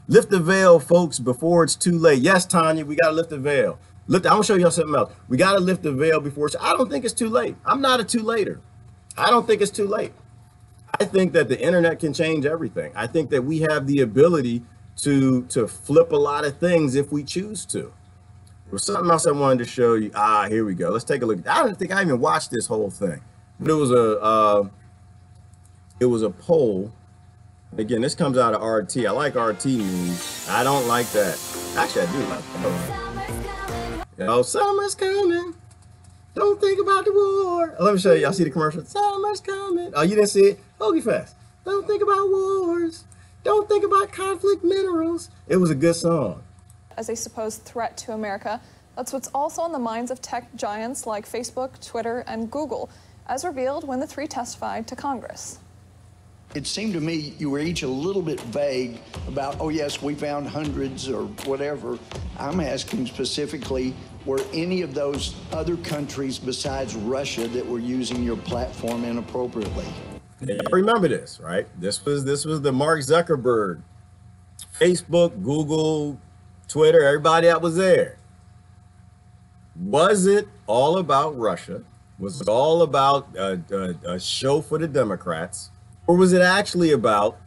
Lift the veil, folks, before it's too late. Yes, Tanya, we got to lift the veil. I'm going to show y'all something else. We got to lift the veil before I don't think it's too late. I'm not a too-later. I don't think it's too late. I think that the internet can change everything. I think that we have the ability to flip a lot of things if we choose to. There's something else I wanted to show you. Here we go. Let's take a look. I don't think I even watched this whole thing, but it was a poll. Again, this comes out of RT. I like RT news. I don't like that. Actually, I do like that. Oh, summer's coming. Don't think about the war. Let me show you. Y'all see the commercial? Summer's coming. Oh, you didn't see it? Hoagie Fest. Don't think about wars. Don't think about conflict minerals. It was a good song. As a supposed threat to America, that's what's also on the minds of tech giants like Facebook, Twitter, and Google, as revealed when the three testified to Congress. It seemed to me you were each a little bit vague about, oh yes, we found hundreds or whatever. I'm asking specifically, were any of those other countries besides Russia that were using your platform inappropriately? Remember this, right? This was the Mark Zuckerberg, Facebook, Google, Twitter, everybody that was there. Was it all about Russia? Was it all about a show for the Democrats? Or was it actually about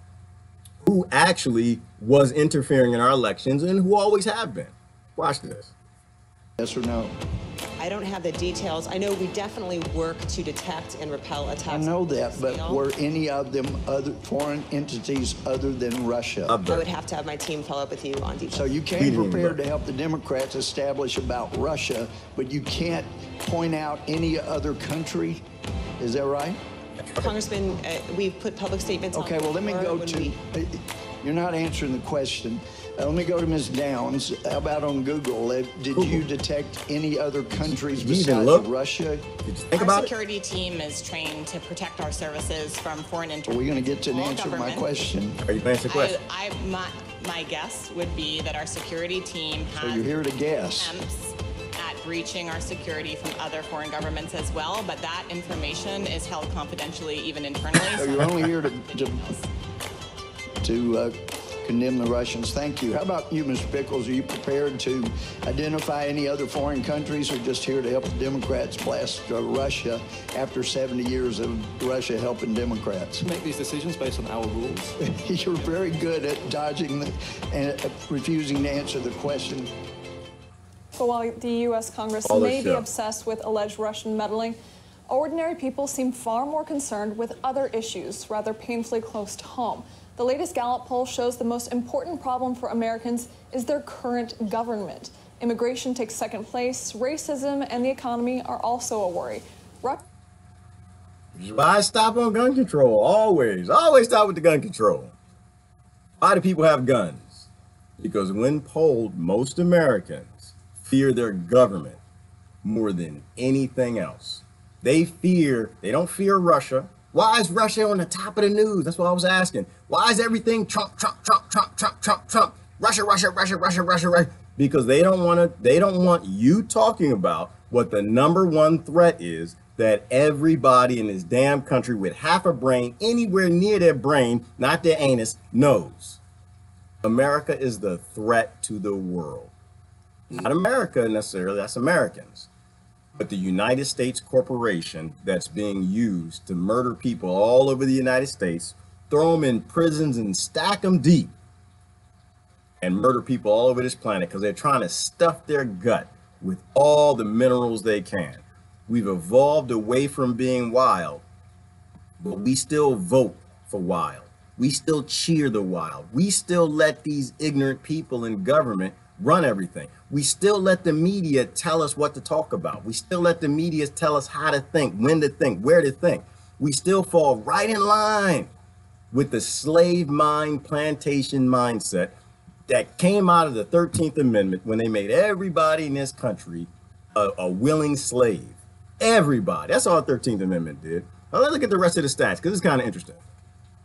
who actually was interfering in our elections and who always have been? Watch this. Yes or no? I don't have the details. I know we definitely work to detect and repel attacks. I know that, but were any of them other foreign entities other than Russia? I would have to have my team follow up with you on details. So you came prepared to help the Democrats establish about Russia, but you can't point out any other country? Is that right? Congressman, we've put public statements on. Okay, well, let me go to, you're not answering the question. Let me go to Ms. Downs. How about on Google? Did you detect any other countries besides Russia? Our security team is trained to protect our services from foreign interference. Are we going to get to an answer to my question? Are you answering the question? My guess would be that our security team has so you're here to guess. attempts at breaching our security from other foreign governments as well, but that information is held confidentially even internally. So you're only here to condemn the Russians. Thank you. How about you, Mr. Pickles? Are you prepared to identify any other foreign countries, or just here to help the Democrats blast Russia after 70 years of Russia helping Democrats? Make these decisions based on our rules. You're very good at dodging and refusing to answer the question. But while the U.S. Congress may be obsessed with alleged Russian meddling, ordinary people seem far more concerned with other issues, rather painfully close to home. The latest Gallup poll shows the most important problem for Americans is their current government. Immigration takes second place, racism and the economy are also a worry. Why stop on gun control? Always stop with the gun control. Why do people have guns? Because when polled, most Americans fear their government more than anything else. They don't fear Russia. Why is Russia on the top of the news? That's what I was asking. Why is everything Trump? Russia? Because they don't want you talking about what the number one threat is that everybody in this damn country with half a brain, anywhere near their brain, not their anus, knows. America is the threat to the world. Not America necessarily, that's Americans. But the United States corporation that's being used to murder people all over the United States, throw them in prisons and stack them deep, and murder people all over this planet because they're trying to stuff their gut with all the minerals they can. We've evolved away from being wild, but we still vote for wild. We still cheer the wild. We still let these ignorant people in government run everything. We still let the media tell us what to talk about. We still let the media tell us how to think, when to think, where to think. We still fall right in line with the slave mind plantation mindset that came out of the 13th Amendment when they made everybody in this country a willing slave. Everybody. That's all the 13th Amendment did. Now let's look at the rest of the stats because it's kind of interesting.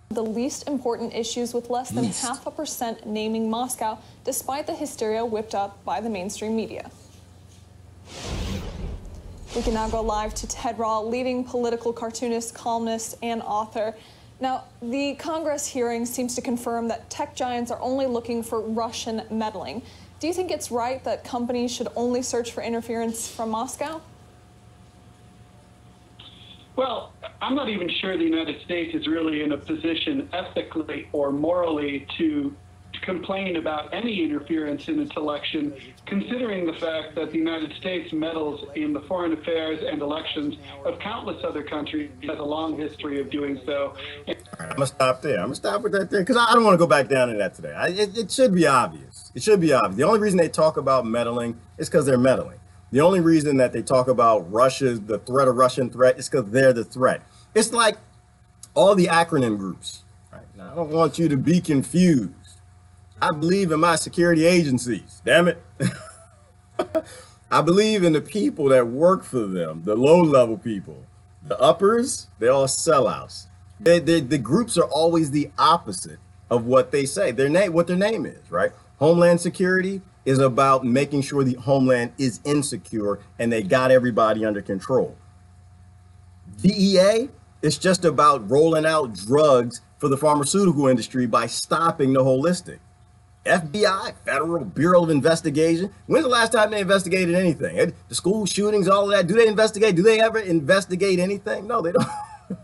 The least important issues, with less than 0.5% naming Moscow, despite the hysteria whipped up by the mainstream media. We can now go live to Ted Raw, leading political cartoonist, columnist, and author. Now, the Congress hearing seems to confirm that tech giants are only looking for Russian meddling. Do you think it's right that companies should only search for interference from Moscow? Well, I'm not even sure the United States is really in a position ethically or morally to complain about any interference in its election, considering the fact that the United States meddles in the foreign affairs and elections of countless other countries, has a long history of doing so. I'm going to stop there. I'm going to stop with that there because I don't want to go back down to that today. It should be obvious. It should be obvious. The only reason they talk about meddling is because they're meddling. The only reason that they talk about Russia, the threat of Russian threat, is because they're the threat. It's like all the acronym groups. Right? Now, I don't want you to be confused. I believe in my security agencies, damn it. I believe in the people that work for them, the low-level people. The uppers, they're all sellouts. The groups are always the opposite of what they say. What their name is, right? Homeland Security is about making sure the homeland is insecure and they got everybody under control. DEA is just about rolling out drugs for the pharmaceutical industry by stopping the holistic. FBI, Federal Bureau of Investigation. When's the last time they investigated anything? The school shootings, all of that. Do they investigate? Do they ever investigate anything? No, they don't.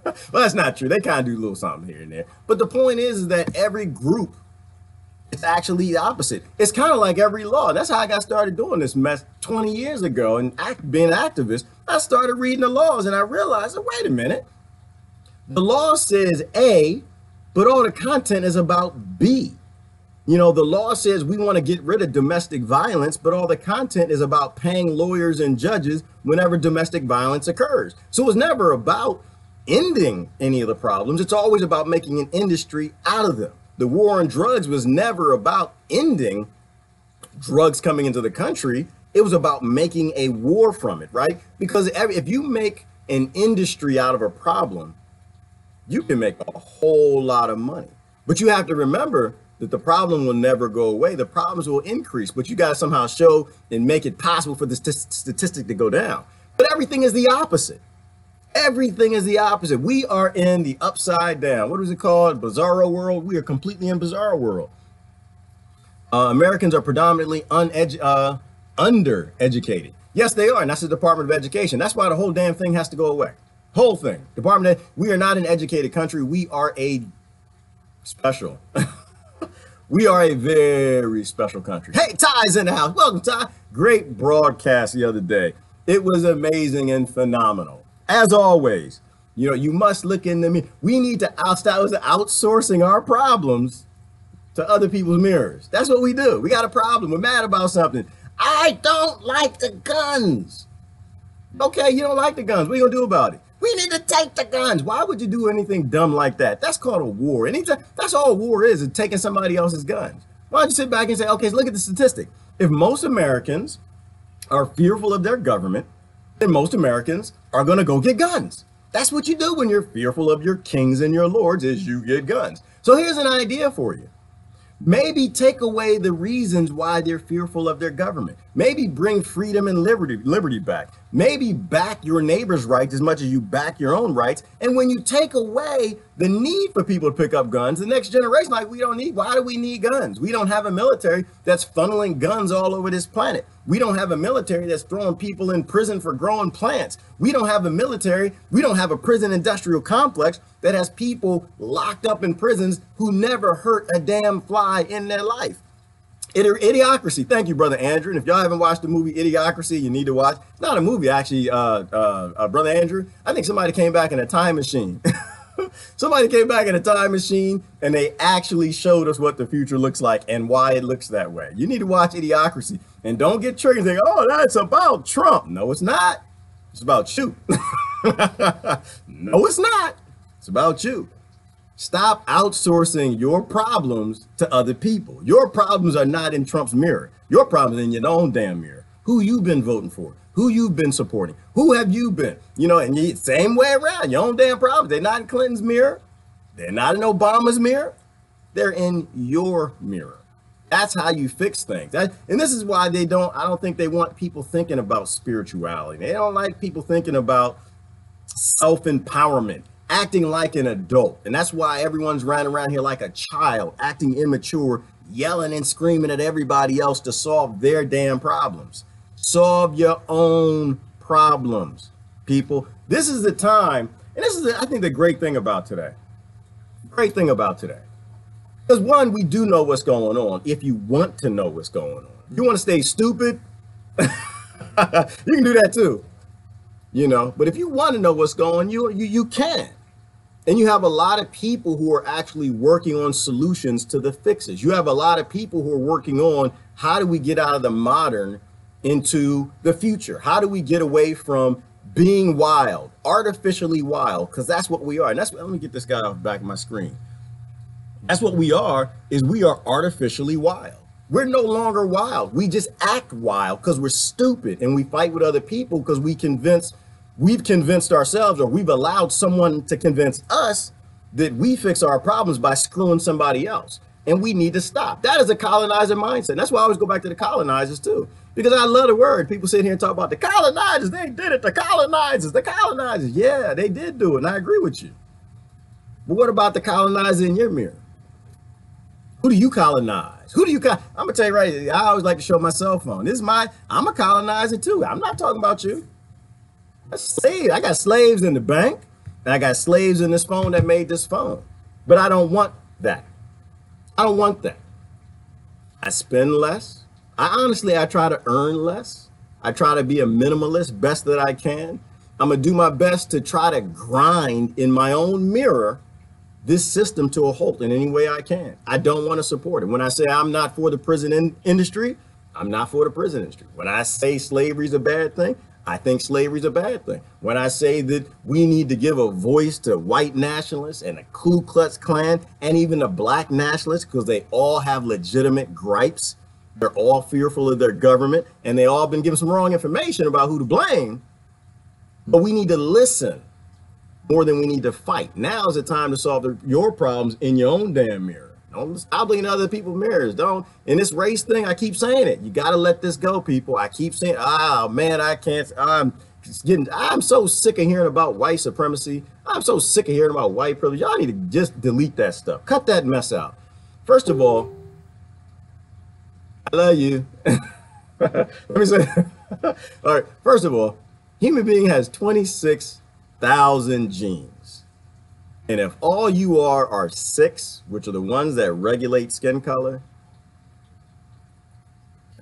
Well, that's not true. They kind of do a little something here and there. But the point is that every group is actually the opposite. It's kind of like every law. That's how I got started doing this mess 20 years ago and being an activist. I started reading the laws and I realized, wait a minute. The law says A, but all the content is about B. You know, the law says we want to get rid of domestic violence, but all the content is about paying lawyers and judges whenever domestic violence occurs. So it's never about ending any of the problems. It's always about making an industry out of them. The war on drugs was never about ending drugs coming into the country. It was about making a war from it, right? Because if you make an industry out of a problem, you can make a whole lot of money. But you have to remember that the problem will never go away. The problems will increase, but you got to somehow show and make it possible for the statistic to go down. But everything is the opposite. Everything is the opposite. We are in the upside down. What is it called? Bizarro world. We are completely in bizarro world. Americans are predominantly undereducated. Yes, they are. And that's the Department of Education. That's why the whole damn thing has to go away. Whole thing. We are not an educated country. We are a special. We are a very special country. Hey, Ty's in the house. Welcome, Ty. Great broadcast the other day. It was amazing and phenomenal. As always, you must look in the mirror. We need to start outsourcing our problems to other people's mirrors. That's what we do. We got a problem. We're mad about something. I don't like the guns. Okay, you don't like the guns. What are you gonna do about it? We need to take the guns. Why would you do anything dumb like that? That's called a war. Anytime, that's all war is taking somebody else's guns. Why don't you sit back and say, okay, so look at the statistic. If most Americans are fearful of their government, then most Americans are gonna go get guns. That's what you do when you're fearful of your kings and your lords, is you get guns. So here's an idea for you. Maybe take away the reasons why they're fearful of their government. Maybe bring freedom and liberty back. Maybe back your neighbor's rights as much as you back your own rights. And when you take away the need for people to pick up guns, the next generation, like, why do we need guns? We don't have a military that's funneling guns all over this planet. We don't have a military that's throwing people in prison for growing plants. We don't have a military. We don't have a prison industrial complex that has people locked up in prisons who never hurt a damn fly in their life. Idiocracy. Thank you, Brother Andrew. And if y'all haven't watched the movie Idiocracy, you need to watch. It's not a movie, actually, Brother Andrew. I think somebody came back in a time machine. Somebody came back in a time machine and they actually showed us what the future looks like and why it looks that way. You need to watch Idiocracy and don't get triggered and think, oh, that's about Trump. No, it's not. It's about you. No, it's not. It's about you. Stop outsourcing your problems to other people. Your problems are not in Trump's mirror. Your problems are in your own damn mirror. Who you've been voting for, who you've been supporting, who have you been? And same way around, your own damn problems. They're not in Clinton's mirror. They're not in Obama's mirror. They're in your mirror. That's how you fix things. And this is why I don't think they want people thinking about spirituality. They don't like people thinking about self-empowerment, acting like an adult. And that's why everyone's running around here like a child, acting immature, yelling and screaming at everybody else to solve their damn problems. Solve your own problems, people. This is the time, and this is, I think, the great thing about today. Great thing about today. Because one, we do know what's going on if you want to know what's going on. If you want to stay stupid, you can do that too. But if you want to know what's going on, you can. And you have a lot of people who are actually working on solutions to the fixes. You have a lot of people who are working on how do we get out of the modern into the future? How do we get away from being wild, artificially wild? Because that's what we are. And let me get this guy off the back of my screen. That's what we are, is we are artificially wild. We're no longer wild. We just act wild because we're stupid and we fight with other people because we've convinced ourselves, or we've allowed someone to convince us that we fix our problems by screwing somebody else. And we need to stop. That is a colonizer mindset. That's why I always go back to the colonizers too, because I love the word. People sit here and talk about the colonizers. They did it. The colonizers. Yeah, they did do it. And I agree with you. But what about the colonizer in your mirror? Who do you colonize? I'm going to tell you right here, I always like to show my cell phone. I'm a colonizer too. I'm not talking about you. I got slaves in the bank, and I got slaves in this phone that made this phone. But I don't want that. I don't want that. I spend less. I try to earn less. I try to be a minimalist best that I can. I'm going to do my best to try to grind in my own mirror this system to a halt in any way I can. I don't want to support it. When I say I'm not for the prison industry, I'm not for the prison industry. When I say slavery is a bad thing, I think slavery is a bad thing. When I say that we need to give a voice to white nationalists and the Ku Klux Klan and even the black nationalists, because they all have legitimate gripes. They're all fearful of their government, and they all been given some wrong information about who to blame. But we need to listen more than we need to fight. Now is the time to solve your problems in your own damn mirror. Don't stop looking at other people's mirrors. In this race thing, I keep saying it. You got to let this go, people. I keep saying, man, I can't. I'm so sick of hearing about white supremacy. I'm so sick of hearing about white privilege. Y'all need to just delete that stuff. Cut that mess out. First of all, I love you. Let me say, all right. First of all, human being has 26,000 genes. And if all you are 6, which are the ones that regulate skin color,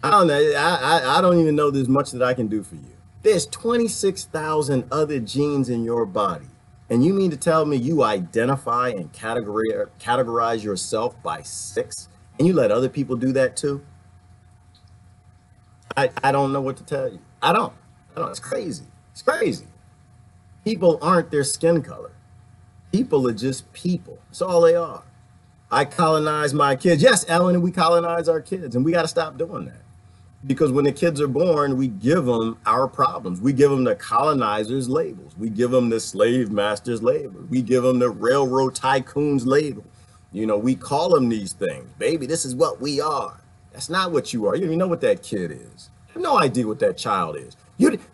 I don't know. I don't even know there's much that I can do for you. There's 26,000 other genes in your body. And you mean to tell me you identify and categorize yourself by 6, and you let other people do that too? I don't know what to tell you. I don't. It's crazy. It's crazy. People aren't their skin color. People are just people. That's all they are. I colonize my kids. Yes, Ellen, we colonize our kids, and we got to stop doing that. Because when the kids are born, we give them our problems. We give them the colonizers' labels. We give them the slave masters' label. We give them the railroad tycoons' label. You know, we call them these things. Baby, this is what we are. That's not what you are. You don't even know what that kid is. You have no idea what that child is.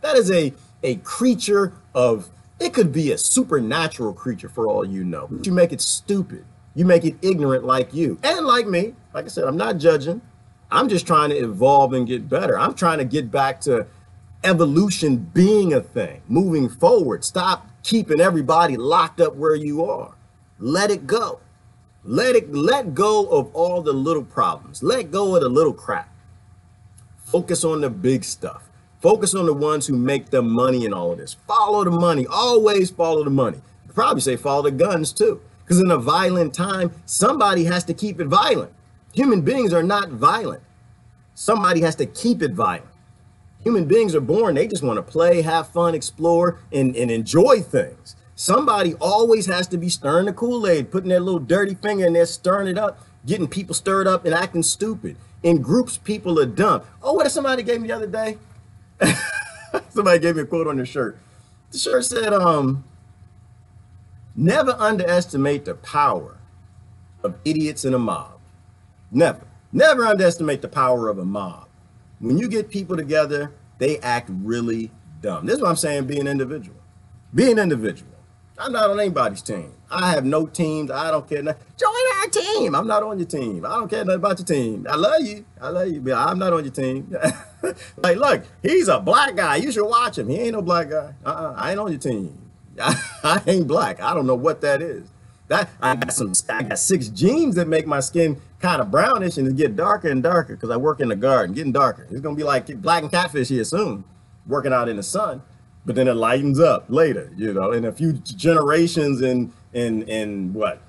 That is a creature of, it could be a supernatural creature for all you know. But you make it stupid. You make it ignorant like you and like me. Like I said, I'm not judging. I'm just trying to evolve and get better. I'm trying to get back to evolution being a thing, moving forward. Stop keeping everybody locked up where you are. Let it go. Let go of all the little problems. Let go of the little crap. Focus on the big stuff. Focus on the ones who make the money in all of this. Follow the money. Always follow the money. You probably say follow the guns too. Because in a violent time, somebody has to keep it violent. Human beings are not violent. Somebody has to keep it violent. Human beings are born, they just want to play, have fun, explore, and enjoy things. Somebody always has to be stirring the Kool-Aid, putting their little dirty finger in there, stirring it up, getting people stirred up and acting stupid. In groups, people are dumb. Oh, what if somebody gave me the other day? Somebody gave me a quote on their shirt. The shirt said, never underestimate the power of idiots in a mob. Never underestimate the power of a mob. When you get people together, they act really dumb. This is what I'm saying, be an individual. Be an individual. I'm not on anybody's team. I have no teams. I don't care. Join our team. I'm not on your team. I don't care nothing about your team. I love you, but I'm not on your team. Like, look, he's a black guy. You should watch him. He ain't no black guy. I ain't on your team. I ain't black. I don't know what that is. I got 6 genes that make my skin kind of brownish and it get darker and darker because I work in the garden, getting darker. It's gonna be like black and catfish here soon, working out in the sun, but then it lightens up later, you know, in a few generations in what,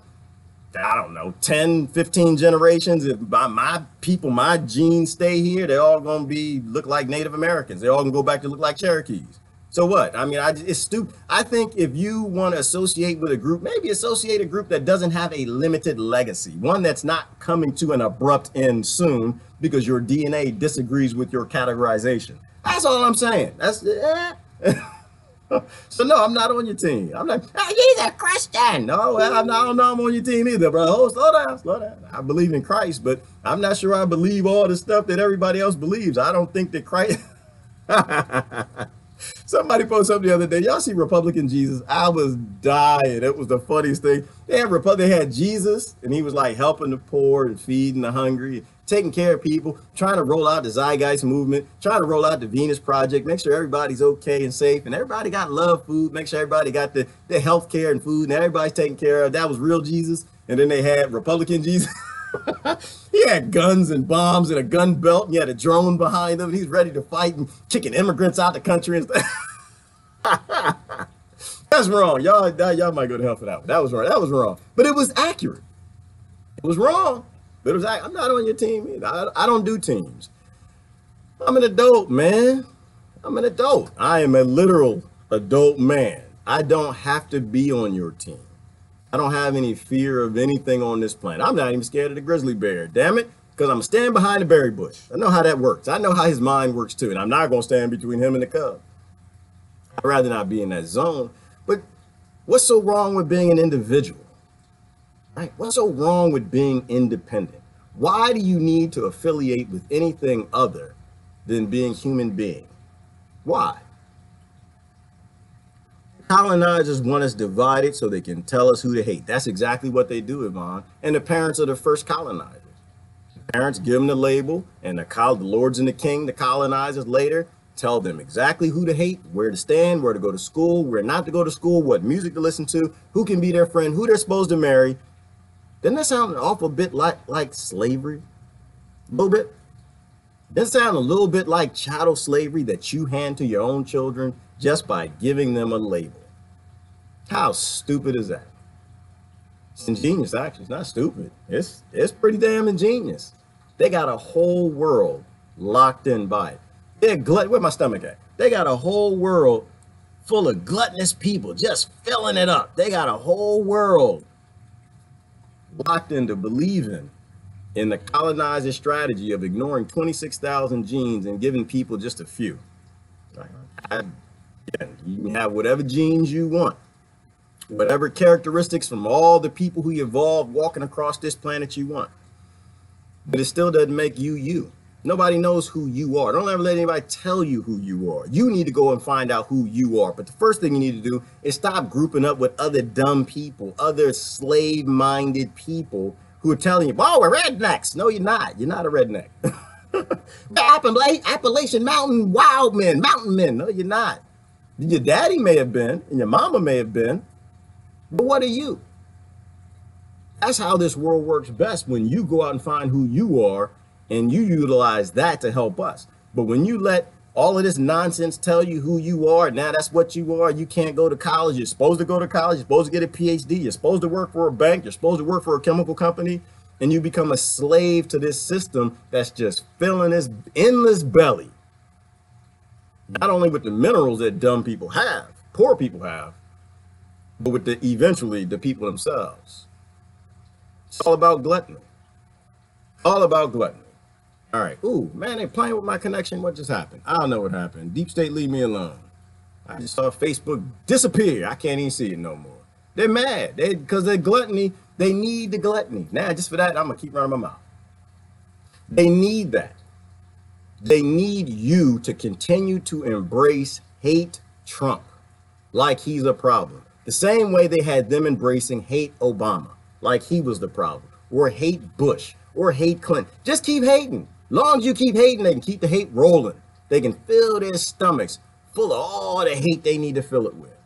I don't know, 10, 15 generations. If my people, my genes stay here, they're all gonna look like Native Americans. They're all gonna go back to look like Cherokees. So what? I mean, it's stupid. I think if you want to associate with a group, maybe associate a group that doesn't have a limited legacy, one that's not coming to an abrupt end soon because your DNA disagrees with your categorization. That's all I'm saying. So no, I'm not on your team. I'm not. Hey, he's a Christian. No, I don't know I'm on your team either, bro. Oh, slow down. I believe in Christ, but I'm not sure I believe all the stuff that everybody else believes. I don't think that Christ. Somebody posted something the other day. Y'all see Republican Jesus? I was dying. It was the funniest thing. They had Jesus, and he was like helping the poor and feeding the hungry, taking care of people, trying to roll out the Zeitgeist movement, trying to roll out the Venus Project, make sure everybody's okay and safe, and everybody got love food, make sure everybody got the health care and food, and everybody's taken care of. That was real Jesus. And then they had Republican Jesus. He had guns and bombs and a gun belt, and he had a drone behind him, and he's ready to fight and kicking immigrants out the country and stuff. That's wrong. Y'all might go to hell for that one. That was wrong. That was wrong. But it was accurate. It was wrong, but it was. I'm not on your team either. I don't do teams. I'm an adult, man. I'm an adult. I am a literal adult man. I don't have to be on your team. I don't have any fear of anything on this planet. I'm not even scared of the grizzly bear, damn it, because I'm standing behind the berry bush. I know how that works. I know how his mind works too, and I'm not going to stand between him and the cub. I'd rather not be in that zone. But what's so wrong with being an individual? Right? What's so wrong with being independent? Why do you need to affiliate with anything other than being human being? Why? Colonizers want us divided so they can tell us who to hate. That's exactly what they do, Yvonne. And the parents are the first colonizers. The parents give them the label, and the lords and the king, the colonizers later, tell them exactly who to hate, where to stand, where to go to school, where not to go to school, what music to listen to, who can be their friend, who they're supposed to marry. Doesn't that sound an awful bit like slavery? A little bit? Does it sound a little bit like chattel slavery that you hand to your own children just by giving them a label? How stupid is that? It's ingenious, actually. It's not stupid. It's pretty damn ingenious. They got a whole world locked in by it. Where my stomach at? They got a whole world full of gluttonous people just filling it up. They got a whole world locked into believing in the colonizer strategy of ignoring 26,000 genes and giving people just a few. You can have whatever genes you want, whatever characteristics from all the people who evolved walking across this planet you want. But it still doesn't make you you. Nobody knows who you are. Don't ever let anybody tell you who you are. You need to go and find out who you are. But the first thing you need to do is stop grouping up with other dumb people, other slave-minded people who are telling you, oh, we're rednecks. No, you're not. You're not a redneck. Appalachian Mountain wild men, mountain men. No, you're not. Your daddy may have been, and your mama may have been, but what are you? That's how this world works best, when you go out and find who you are and you utilize that to help us. But when you let all of this nonsense tell you who you are, now that's what you are, you can't go to college, you're supposed to go to college, you're supposed to get a PhD, you're supposed to work for a bank, you're supposed to work for a chemical company, and you become a slave to this system that's just filling this endless belly. Not only with the minerals that dumb people have, poor people have, but with eventually the people themselves. It's all about gluttony. All about gluttony. All right. Ooh, man, they playing with my connection. What just happened? I don't know what happened. Deep State, leave me alone. I just saw Facebook disappear. I can't even see it no more. They're mad. Because they're gluttony. They need the gluttony. Now, just for that, I'm going to keep running my mouth. They need that. They need you to continue to embrace hate Trump like he's a problem. The same way they had them embracing hate Obama like he was the problem, or hate Bush, or hate Clinton. Just keep hating. Long as you keep hating, they can keep the hate rolling. They can fill their stomachs full of all the hate they need to fill it with.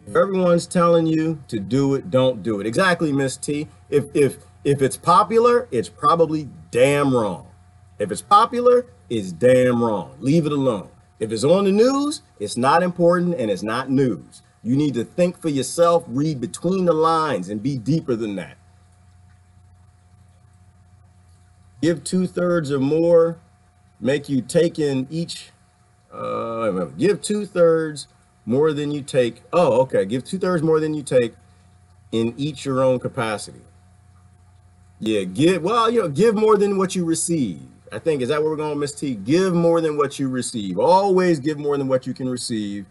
If everyone's telling you to do it, don't do it. Exactly, Miss T. If it's popular, it's probably damn wrong. If it's popular, it's damn wrong. Leave it alone. If it's on the news, it's not important and it's not news. You need to think for yourself, read between the lines, and be deeper than that. Give 2/3 or more, make you take in each, give 2/3 more than you take. Oh, okay. Give 2/3 more than you take in each your own capacity. Yeah, give more than what you receive. I think, is that where we're going, Miss T? Give more than what you receive. Always give more than what you can receive.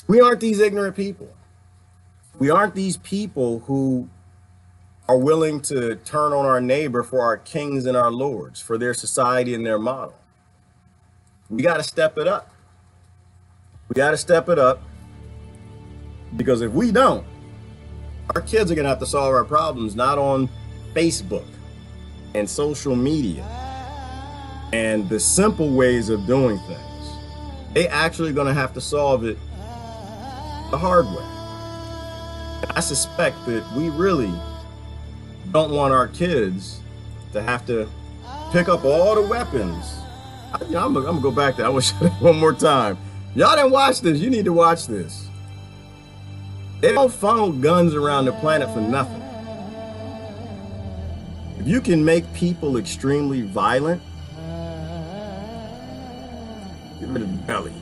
We aren't these ignorant people. We aren't these people who are willing to turn on our neighbor for our kings and our lords, for their society and their model. We got to step it up. We got to step it up, because if we don't, our kids are going to have to solve our problems, not on Facebook and social media and the simple ways of doing things. They actually going to have to solve it the hard way. I suspect that we really don't want our kids to have to pick up all the weapons. I'm gonna go back there. I want to show that one more time. Y'all didn't watch this. You need to watch this. They don't funnel guns around the planet for nothing. If you can make people extremely violent, get rid of the belly.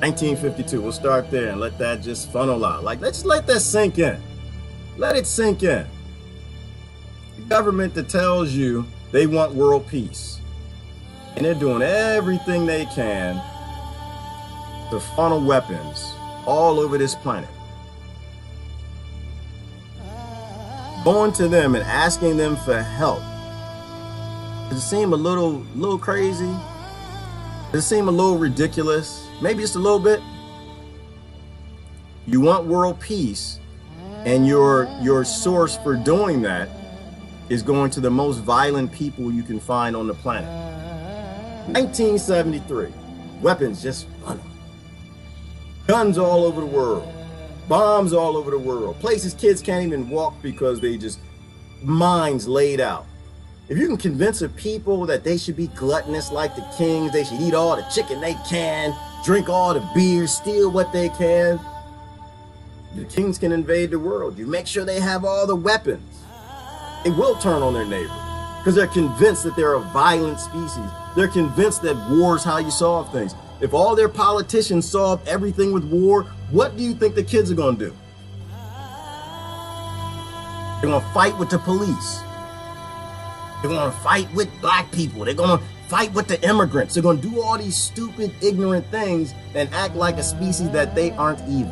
1952, we'll start there and let that just funnel out. Like, let's let that sink in. Let it sink in. The government that tells you they want world peace, and they're doing everything they can to funnel weapons all over this planet. Going to them and asking them for help. Does it seem a little crazy? Does it seem a little ridiculous? Maybe just a little bit. You want world peace, and your source for doing that is going to the most violent people you can find on the planet. 1973, weapons just running. Guns all over the world. Bombs all over the world. Places kids can't even walk because they just, mines laid out. If you can convince a people that they should be gluttonous like the kings, they should eat all the chicken they can, drink all the beer, steal what they can, the kings can invade the world. You make sure they have all the weapons. They will turn on their neighbor because they're convinced that they're a violent species. They're convinced that war is how you solve things. If all their politicians solve everything with war, what do you think the kids are going to do? They're going to fight with the police. They're going to fight with black people. They're going to fight with the immigrants. They're going to do all these stupid, ignorant things and act like a species that they aren't even.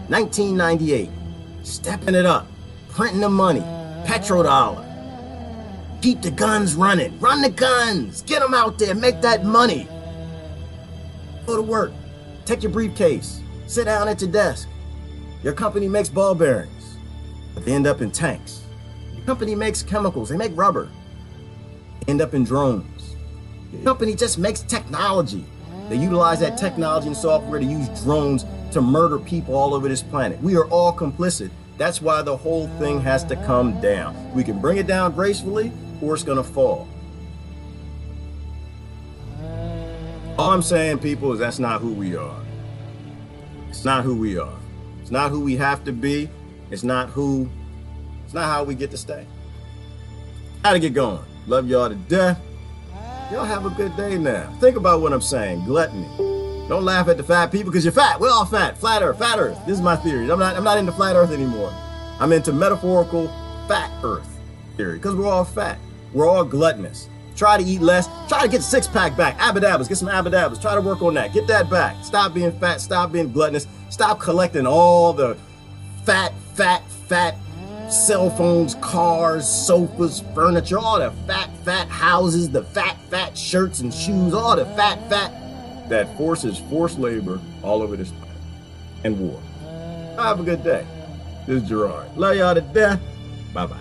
1998, stepping it up, printing the money, petrodollar. Keep the guns running. Run the guns. Get them out there. Make that money. Go to work. Take your briefcase. Sit down at your desk. Your company makes ball bearings, but they end up in tanks. Your company makes chemicals. They make rubber. They end up in drones. Your company just makes technology. They utilize that technology and software to use drones to murder people all over this planet. We are all complicit. That's why the whole thing has to come down. We can bring it down gracefully, or it's gonna fall. All I'm saying, people, is that's not who we are. It's not who we are. It's not who we have to be. It's not how we get to stay. Gotta get going. Love y'all to death. Y'all have a good day now. Think about what I'm saying. Gluttony. Don't laugh at the fat people because you're fat. We're all fat. Flat Earth. Fat Earth. This is my theory. I'm not into flat Earth anymore. I'm into metaphorical fat Earth theory because we're all fat. We're all gluttonous. Try to eat less. Try to get the six-pack back. Abadabbas. Get some abadabbas. Try to work on that. Get that back. Stop being fat. Stop being gluttonous. Stop collecting all the fat cell phones, cars, sofas, furniture, all the fat houses, the fat shirts and shoes, all the fat that forces forced labor all over this planet and war. Have a good day. This is Gerard. Love y'all to death. Bye-bye.